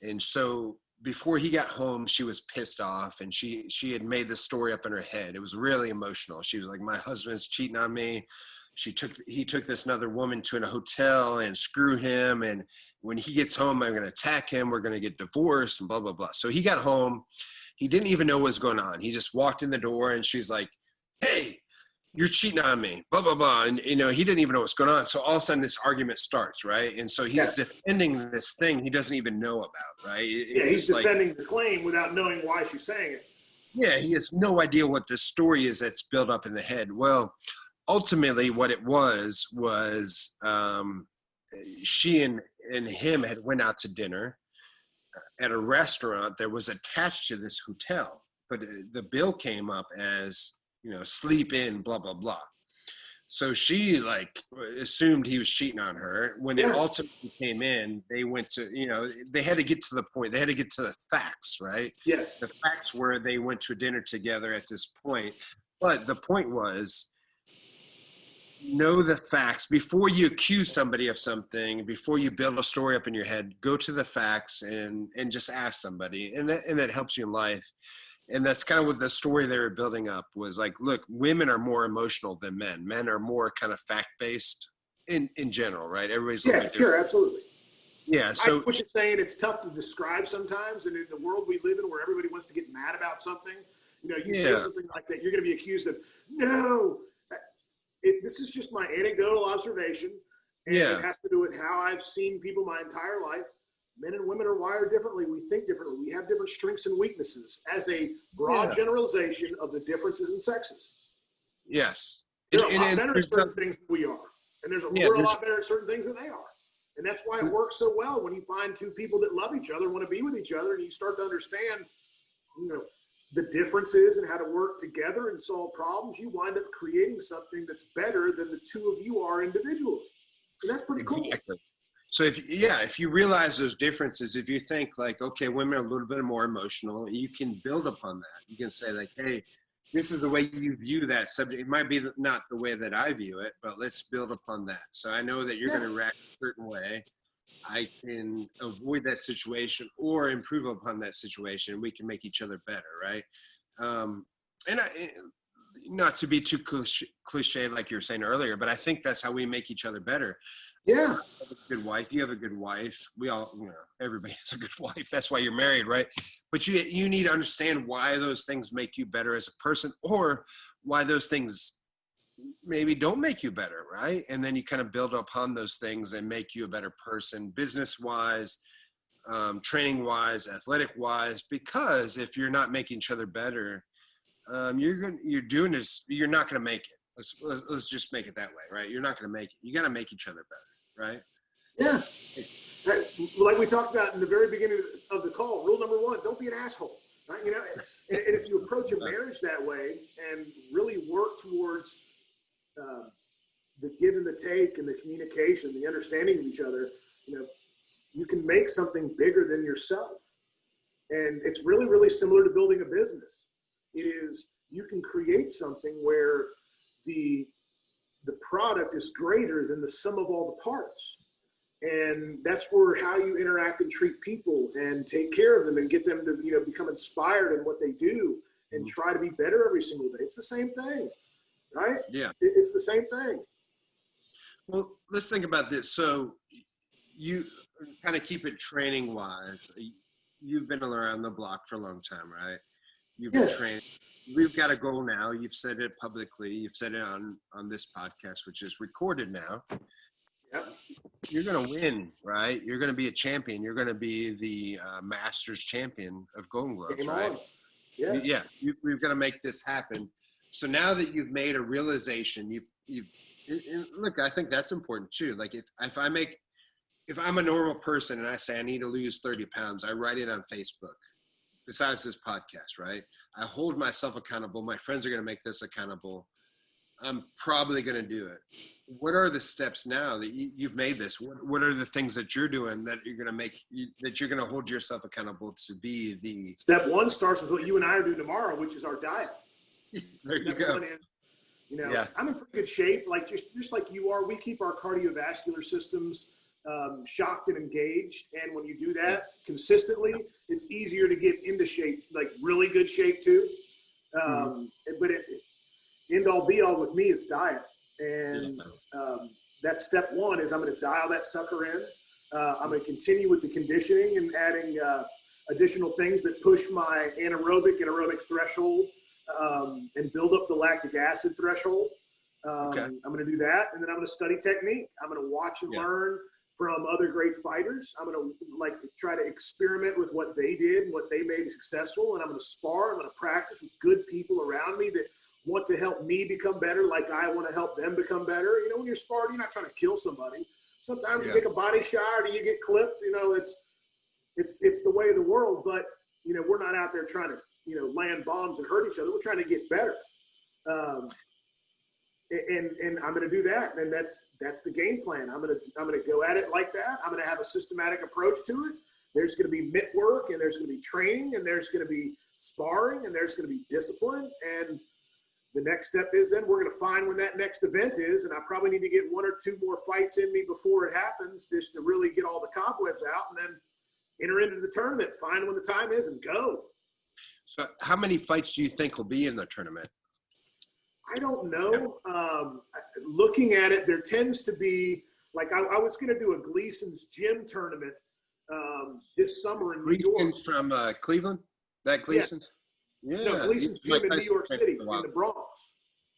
And so before he got home, she was pissed off, and she had made this story up in her head. It was really emotional. She was like, my husband's cheating on me. He took this another woman to a hotel, and screw him. And when he gets home, I'm going to attack him. We're going to get divorced, and blah, blah, blah. So he got home. He didn't even know what was going on. He just walked in the door, and she's like, hey, you're cheating on me, blah, blah, blah. And, he didn't even know what's going on. So all of a sudden this argument starts, right? And so he's defending this thing he doesn't even know about, right? He's defending the claim without knowing why she's saying it. Yeah, he has no idea what the story is that's built up in the head. Well, ultimately what it was she and him had went out to dinner at a restaurant that was attached to this hotel. But the bill came up as, sleep in, blah, blah, blah. So she assumed he was cheating on her. When it ultimately came in, they went to, they had to get to the point. They had to get to the facts, right? Yes. The facts were they went to dinner together at this point. But the point was, know the facts before you accuse somebody of something, before you build a story up in your head. Go to the facts and just ask somebody, and that helps you in life. And that's kind of what the story they were building up was like, look, women are more emotional than men. Men are more kind of fact-based in general, right? Everybody's a little bit different. Sure, absolutely. Yeah, I so what you're saying, it's tough to describe sometimes, and in the world we live in where everybody wants to get mad about something, you say something like that, you're going to be accused of, no, this is just my anecdotal observation, and it has to do with how I've seen people my entire life. Men and women are wired differently. We think differently. We have different strengths and weaknesses as a broad generalization of the differences in sexes. Yes. They're a lot better at certain things than we are, and we're a lot better at certain things than they are. And that's why it works so well when you find two people that love each other, want to be with each other, and you start to understand, the differences and how to work together and solve problems. You wind up creating something that's better than the two of you are individually. And that's pretty cool. So if you realize those differences, if you think like, okay, women are a little bit more emotional, you can build upon that. You can say like, hey, this is the way you view that subject. It might be not the way that I view it, but let's build upon that. So I know that you're going to react a certain way. I can avoid that situation or improve upon that situation. We can make each other better, right? Not to be too cliche like you were saying earlier, but I think that's how we make each other better. Yeah. I have a good wife. You have a good wife. We all, everybody has a good wife. That's why you're married, right? But you need to understand why those things make you better as a person, or why those things maybe don't make you better, right? And then you kind of build upon those things and make you a better person, business-wise, training-wise, athletic-wise. Because if you're not making each other better, you're doing this. You're not going to make it. Let's just make it that way, right? You're not going to make it. You got to make each other better, right? Yeah. Like we talked about in the very beginning of the call, rule number 1, don't be an asshole, right? And if you approach a marriage that way and really work towards the give and the take and the communication, the understanding of each other, you can make something bigger than yourself. And it's really, really similar to building a business. It is, you can create something where the product is greater than the sum of all the parts. And that's where how you interact and treat people and take care of them and get them to, become inspired in what they do and try to be better every single day. It's the same thing, right? Yeah. It's the same thing. Well, let's think about this. So you kind of keep it training wise. You've been around the block for a long time, right? You've been training. We've got a goal now. You've said it publicly. You've said it on this podcast, which is recorded now. Yep. You're going to win, right? You're going to be a champion. You're going to be the Masters champion of Golden Gloves, Game right? on. Yeah. Yeah. We've got to make this happen. So now that you've made a realization, and look, I think that's important too. Like if I'm a normal person and I say I need to lose 30 pounds, I write it on Facebook. Besides this podcast, right? I hold myself accountable. My friends are going to make this accountable. I'm probably going to do it. What are the steps now that you've made this? What are the things that you're doing that you're going to that you're going to hold yourself accountable to be the... Step 1 starts with what you and I are doing tomorrow, which is our diet. There you go. I'm in pretty good shape. Like just like you are, we keep our cardiovascular systems shocked and engaged. And when you do that consistently, it's easier to get into shape, like really good shape too. But end all be all with me is diet. And that's step 1 is I'm going to dial that sucker in. I'm going to continue with the conditioning and adding additional things that push my anaerobic and aerobic threshold and build up the lactic acid threshold. I'm going to do that. And then I'm going to study technique. I'm going to watch and learn from other great fighters. I'm going to try to experiment with what they did and what they made successful. And I'm going to spar. I'm going to practice with good people around me that want to help me become better, like I want to help them become better. When you're sparring, you're not trying to kill somebody. Sometimes you take a body shot or you get clipped. It's the way of the world. But we're not out there trying to land bombs and hurt each other. We're trying to get better. And I'm going to do that. And that's the game plan. I'm going to go at it like that. I'm going to have a systematic approach to it. There's going to be mitt work, and there's going to be training, and there's going to be sparring, and there's going to be discipline. And the next step is then we're going to find when that next event is, and I probably need to get 1 or 2 more fights in me before it happens, just to really get all the cobwebs out, and then enter into the tournament, find when the time is, and go. So how many fights do you think will be in the tournament? I don't know. Looking at it, there tends to be, like I was going to do a Gleason's Gym tournament this summer in New York. Gleason's from Cleveland? That Gleason's? Yeah. No, Gleason's Gym in New York City, in the Bronx.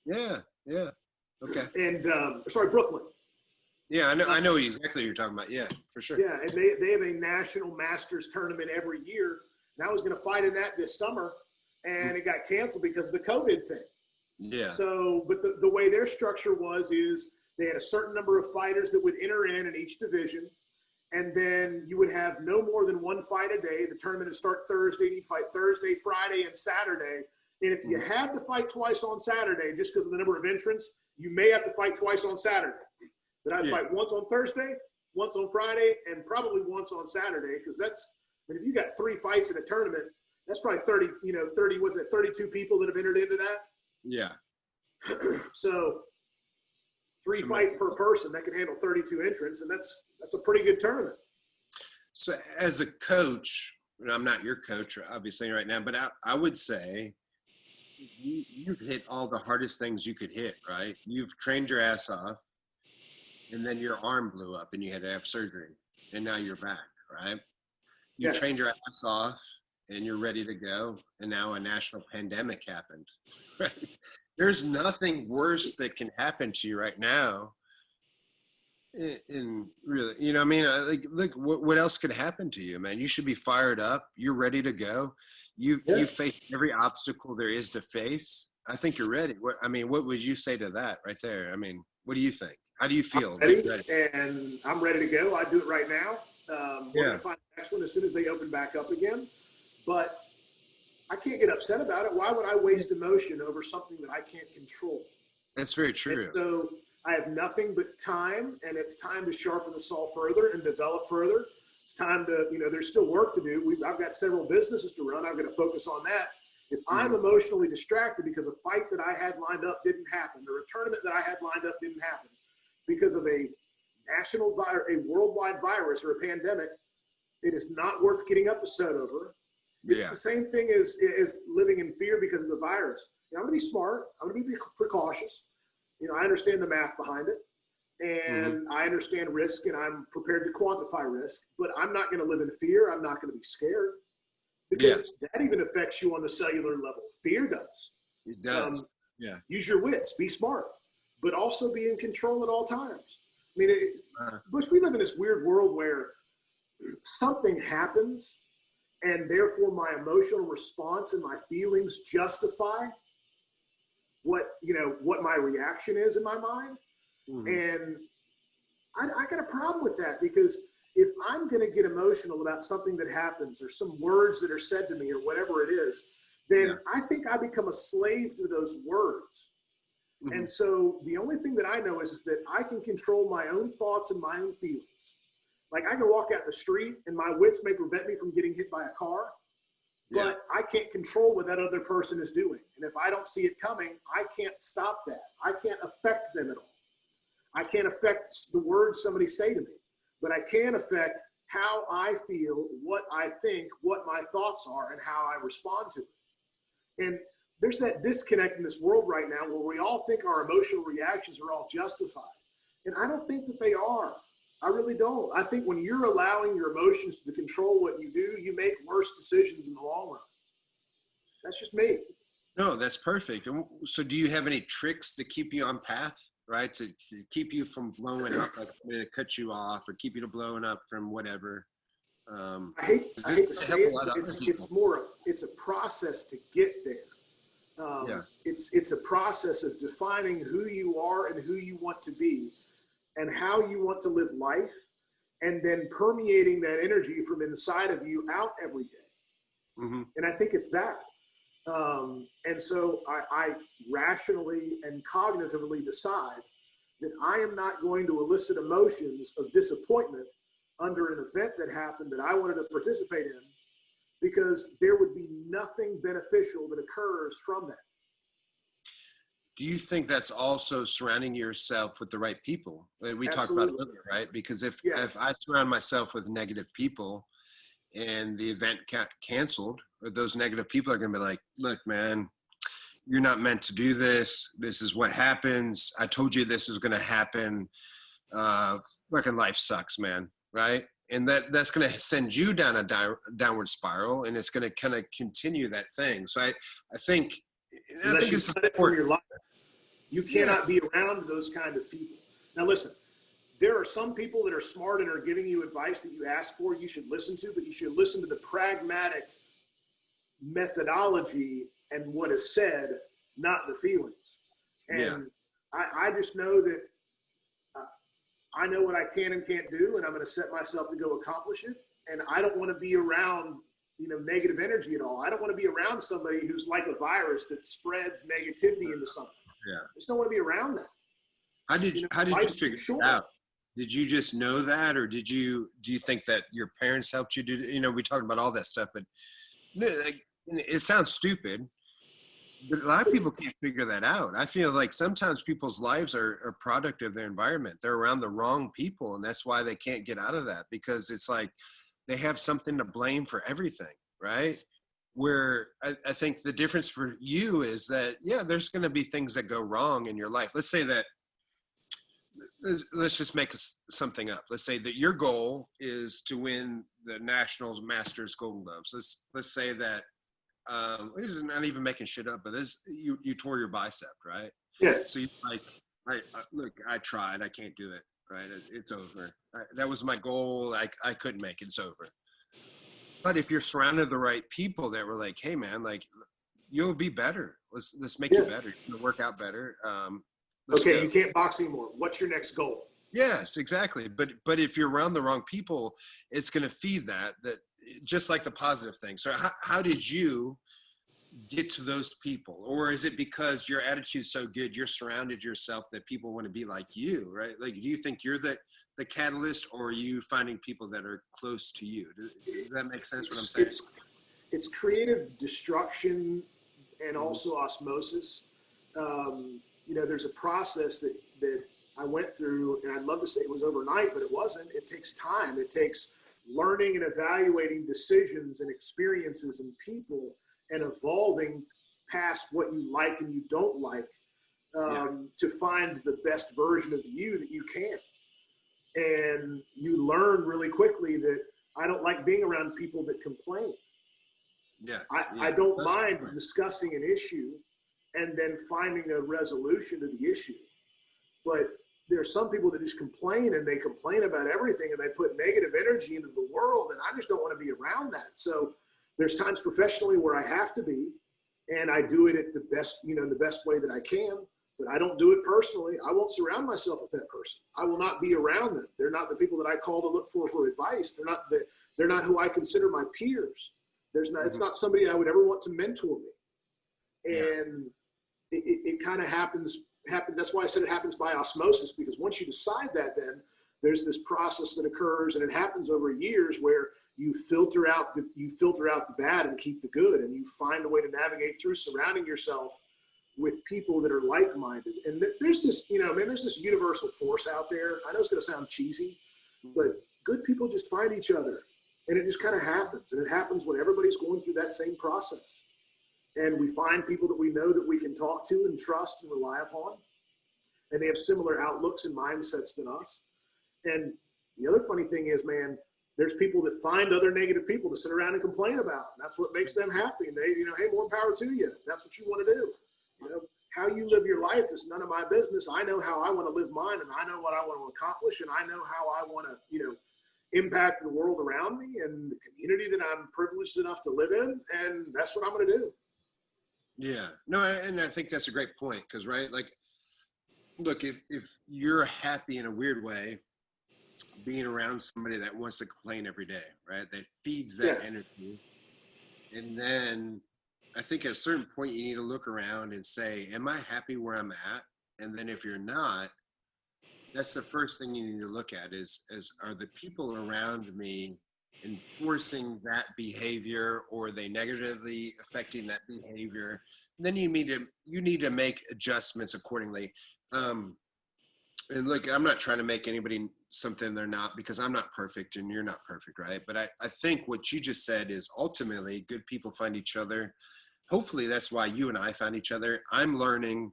Yeah. Okay. And, Brooklyn. Yeah, I know exactly what you're talking about. Yeah, for sure. Yeah, and they have a national masters tournament every year. And I was going to fight in that this summer, and it got canceled because of the COVID thing. Yeah. So, but the way their structure is they had a certain number of fighters that would enter in each division, and then you would have no more than 1 fight a day. The tournament would start Thursday, and you'd fight Thursday, Friday, and Saturday. And if you had to fight twice on Saturday, just because of the number of entrants, you may have to fight twice on Saturday. But I'd fight once on Thursday, once on Friday, and probably once on Saturday, because if you got 3 fights in a tournament, that's probably 32 people that have entered into that? Yeah. So 3 fights per person, that can handle 32 entrants, and that's a pretty good tournament. So as a coach, and I'm not your coach, obviously, right now, but I would say you've hit all the hardest things you could hit, right? You've trained your ass off, and then your arm blew up, and you had to have surgery, and now you're back, right? You trained your ass off, and you're ready to go, and now a national pandemic happened, right? There's nothing worse that can happen to you right now. In really, you know what I mean? Look, what else could happen to you, man? You should be fired up. You're ready to go. You face every obstacle there is to face. I think you're ready. What would you say to that right there? I mean, what do you think? How do you feel? I'm ready. And I'm ready to go. I do it right now. We're going to find the next one as soon as they open back up again. But I can't get upset about it. Why would I waste emotion over something that I can't control? That's very true. And so I have nothing but time, and it's time to sharpen the saw further and develop further. It's time to, there's still work to do. I've got several businesses to run. I'm going to focus on that. If I'm emotionally distracted because a fight that I had lined up didn't happen, or a tournament that I had lined up didn't happen because of a worldwide virus or a pandemic, it is not worth getting upset over. It's the same thing as living in fear because of the virus. I'm going to be smart. I'm going to be precautious. I understand the math behind it, and I understand risk, and I'm prepared to quantify risk, but I'm not going to live in fear. I'm not going to be scared, because that even affects you on the cellular level. Fear does. It does. Use your wits, be smart, but also be in control at all times. Bush, we live in this weird world where something happens, and therefore my emotional response and my feelings justify what my reaction is in my mind. And I got a problem with that, because if I'm going to get emotional about something that happens or some words that are said to me or whatever it is, then I think I become a slave to those words. And so the only thing that I know is that I can control my own thoughts and my own feelings. Like, I can walk out the street and my wits may prevent me from getting hit by a car, but I can't control what that other person is doing. And if I don't see it coming, I can't stop that. I can't affect them at all. I can't affect the words somebody say to me, but I can affect how I feel, what I think, what my thoughts are, and how I respond to it. And there's that disconnect in this world right now where we all think our emotional reactions are all justified. And I don't think that they are. I really don't. I think when you're allowing your emotions to control what you do, you make worse decisions in the long run. That's just me. No, that's perfect. So do you have any tricks to keep you on path, right? To keep you from blowing up, like to cut you off, or keep you to blowing up from whatever? I hate to say it, but it's a process to get there. It's a process of defining who you are and who you want to be, and how you want to live life, and then permeating that energy from inside of you out every day. And I think it's that. And so I rationally and cognitively decide that I am not going to elicit emotions of disappointment under an event that happened that I wanted to participate in, because there would be nothing beneficial that occurs from that. do you think that's also surrounding yourself with the right people? We talked about it Absolutely. earlier, right? Because if Yes. I surround myself with negative people and the event canceled, or those negative people are going to be like, look, man, you're not meant to do this. This is what happens. I told you this was going to happen. Fucking life sucks, man. Right. And that's going to send you down a downward spiral, and it's going to kind of continue that thing. So I think, Unless you it's cut it from important. your life. You cannot be around those kind of people. Now, listen, there are some people that are smart and are giving you advice that you ask for, you should listen to, but you should listen to the pragmatic methodology and what is said, not the feelings. And I just know that I know what I can and can't do, and I'm going to set myself to go accomplish it. And I don't want to be around, negative energy at all. I don't want to be around somebody who's like a virus that spreads negativity into something. Yeah. I just don't want to be around that. How did you figure sure. it out? Did you just know that, or do you think that your parents helped you do? We talked about all that stuff, but it sounds stupid, but a lot of people can't figure that out. I feel like sometimes people's lives are a product of their environment. They're around the wrong people, and that's why they can't get out of that, because it's like they have something to blame for everything, right? Where I think the difference for you is that, there's going to be things that go wrong in your life. Let's say that, let's just make something up. Let's say that your goal is to win the National Masters Golden Gloves. Let's say that, this is not even making shit up, but you tore your bicep, right? Yeah. So you're like, look, I tried, I can't do it, right? It's over. That was my goal. I couldn't make it. It's over. But if you're surrounded the right people that were like, hey man, like you'll be better. Let's make you better. You'll work out better. Okay, you can't box anymore. What's your next goal? Yes, exactly. But if you're around the wrong people, it's going to feed that just like the positive thing. So how did you get to those people? Or is it because your attitude's so good, you're surrounded yourself that people want to be like you, right? Like, do you think you're the catalyst, or are you finding people that are close to you? Does that make sense what I'm saying? It's creative destruction and also osmosis. There's a process that I went through, and I'd love to say it was overnight, but it wasn't. It takes time. It takes learning and evaluating decisions and experiences and people, and evolving past what you like and you don't like, to find the best version of you that you can. And you learn really quickly that I don't like being around people that complain. I don't mind discussing an issue and then finding a resolution to the issue. But there's some people that just complain, and they complain about everything, and they put negative energy into the world, and I just don't want to be around that. So there's times professionally where I have to be, and I do it at the best way that I can, but I don't do it personally. I won't surround myself with that person. I will not be around them. They're not the people that I call to look for advice. They're not who I consider my peers. It's not somebody I would ever want to mentor me. And it kind of happens. That's why I said it happens by osmosis, because once you decide that, then there's this process that occurs, and it happens over years where you filter out the bad and keep the good, and you find a way to navigate through surrounding yourself with people that are like-minded. And there's this, there's this universal force out there. I know it's going to sound cheesy, but good people just find each other, and it just kind of happens. And it happens when everybody's going through that same process. And we find people that we know that we can talk to and trust and rely upon. And they have similar outlooks and mindsets than us. And the other funny thing is, man, there's people that find other negative people to sit around and complain about. And that's what makes them happy. And they, hey, more power to you. That's what you want to do. How you live your life is none of my business. I know how I want to live mine, and I know what I want to accomplish, and I know how I want to, impact the world around me and the community that I'm privileged enough to live in. And that's what I'm going to do. Yeah, no, and I think that's a great point, because, right, like, look, if you're happy in a weird way, being around somebody that wants to complain every day, right, that feeds that energy, and then I think at a certain point you need to look around and say, am I happy where I'm at? And then if you're not, that's the first thing you need to look at is are the people around me enforcing that behavior or they negatively affecting that behavior, then you need to make adjustments accordingly. And look, I'm not trying to make anybody something they're not, because I'm not perfect and you're not perfect, right? But I think what you just said is ultimately good people find each other. Hopefully that's why you and I found each other. I'm learning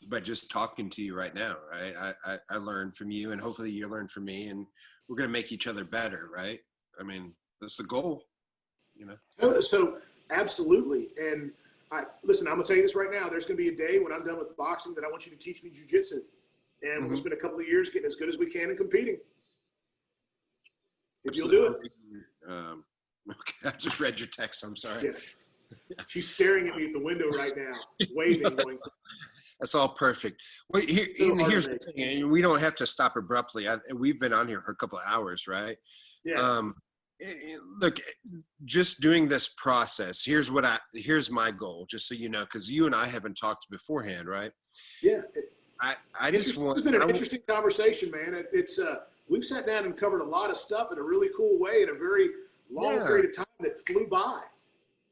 by just talking to you right now, right? I learned from you, and hopefully you learn from me, and we're going to make each other better, right? I mean, that's the goal, you know? So absolutely. And listen, I'm gonna tell you this right now. There's gonna be a day when I'm done with boxing that I want you to teach me jujitsu, and we'll spend a couple of years getting as good as we can and competing. If you'll do it. Okay, I just read your text. I'm sorry. Yeah. She's staring at me at the window right now, waving, going. That's all perfect. Well, here's the thing. We don't have to stop abruptly. We've been on here for a couple of hours, right? Yeah. Look, just doing this process. Here's my goal, just so you know, because you and I haven't talked beforehand, right? Yeah. I just want. It's been an interesting conversation, man. It's we've sat down and covered a lot of stuff in a really cool way in a very long period of time that flew by.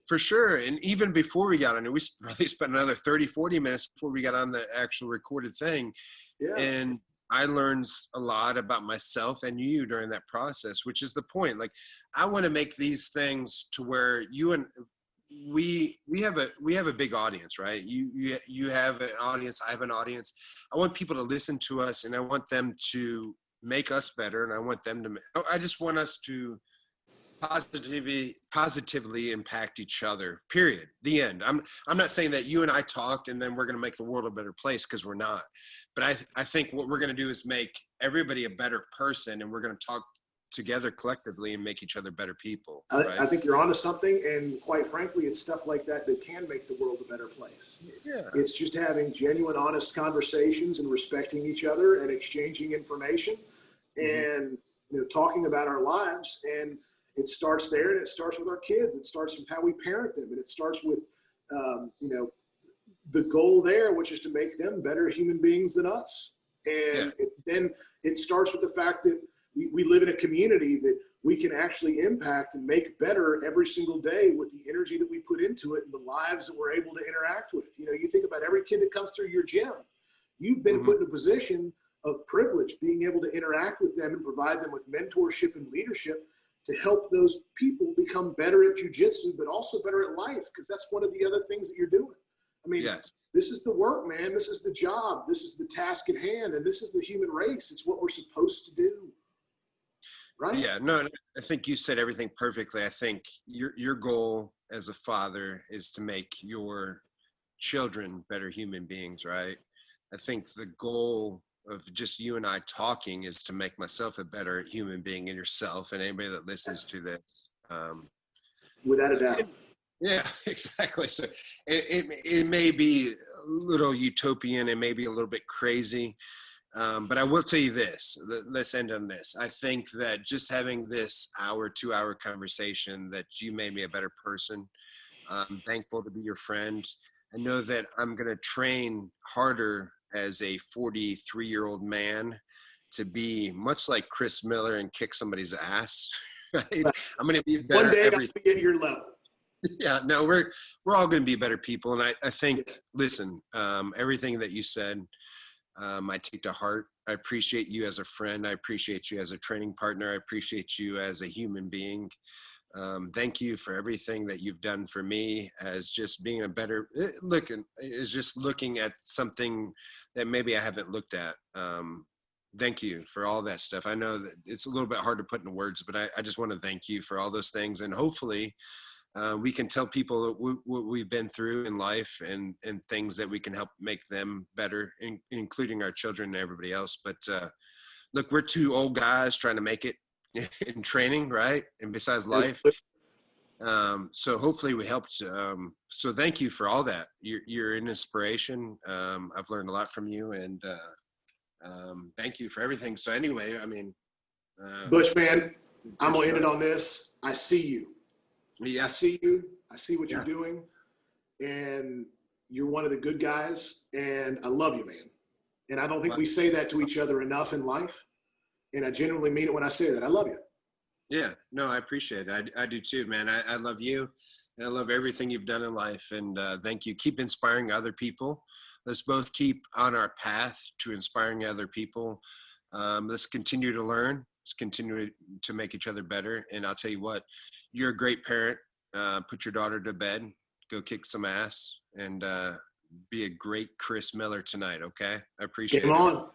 For sure. And even before we got on it, we probably spent another 30, 40 minutes before we got on the actual recorded thing. Yeah. And I learned a lot about myself and you during that process, which is the point. Like, I want to make these things to where you and we have a big audience, right? You have an audience. I have an audience. I want people to listen to us, and I want them to make us better. And I want them to, I just want us to positively impact each other, period. The end. I'm not saying that you and I talked and then we're going to make the world a better place, because we're not. But I think what we're going to do is make everybody a better person, and we're going to talk together collectively and make each other better people. Right? I think you're onto something, and quite frankly, it's stuff like that that can make the world a better place. Yeah. It's just having genuine, honest conversations and respecting each other and exchanging information and talking about our lives. And it starts there, and it starts with our kids. It starts with how we parent them, and it starts with, the goal there, which is to make them better human beings than us. And then it starts with the fact that we live in a community that we can actually impact and make better every single day with the energy that we put into it and the lives that we're able to interact with. You think about every kid that comes through your gym. You've been put in a position of privilege, being able to interact with them and provide them with mentorship and leadership to help those people become better at jujitsu, but also better at life, because that's one of the other things that you're doing. I mean, This is the work, man. This is the job. This is the task at hand, and this is the human race. It's what we're supposed to do, right? Yeah, no, I think you said everything perfectly. I think your goal as a father is to make your children better human beings, right? I think the goal of just you and I talking is to make myself a better human being, and yourself and anybody that listens to this. Without a doubt. Yeah, exactly. So it may be a little utopian, and maybe a little bit crazy, but I will tell you this. Let's end on this. I think that just having this 2-hour conversation, that you made me a better person. I'm thankful to be your friend. I know that I'm going to train harder as a 43-year-old man to be much like Chris Miller and kick somebody's ass. Right? I'm going to be better. One day I'll be at your level. Yeah, no, we're all going to be better people. And I think, listen, everything that you said, I take to heart. I appreciate you as a friend. I appreciate you as a training partner. I appreciate you as a human being. Thank you for everything that you've done for me, as just being a better looking at something that maybe I haven't looked at. Thank you for all that stuff. I know that it's a little bit hard to put into words, but I just want to thank you for all those things. And hopefully we can tell people what we've been through in life, and things that we can help make them better, including our children and everybody else. But look, we're two old guys trying to make it in training, right? And besides life. So hopefully we helped. So thank you for all that. You're an inspiration. I've learned a lot from you, and thank you for everything. So anyway, I mean, Butch, man, I'm going to end it on this. I see you. Yeah. I see you. I see what you're doing, and you're one of the good guys, and I love you, man. And I don't think we say that to each other enough in life. And I genuinely mean it when I say that. I love you. Yeah, no, I appreciate it. I do too, man. I love you, and I love everything you've done in life. And thank you. Keep inspiring other people. Let's both keep on our path to inspiring other people. Let's continue to learn. Let's continue to make each other better. And I'll tell you what, you're a great parent. Put your daughter to bed. Go kick some ass, and be a great Chris Miller tonight. Okay, I appreciate Game it. on. All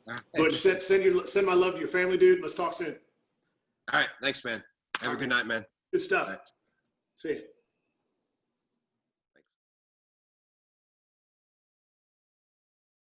right. Butch, send my love to your family, dude. Let's talk soon. All right, thanks, man. Have a good night, man. Good stuff. Thanks. See you.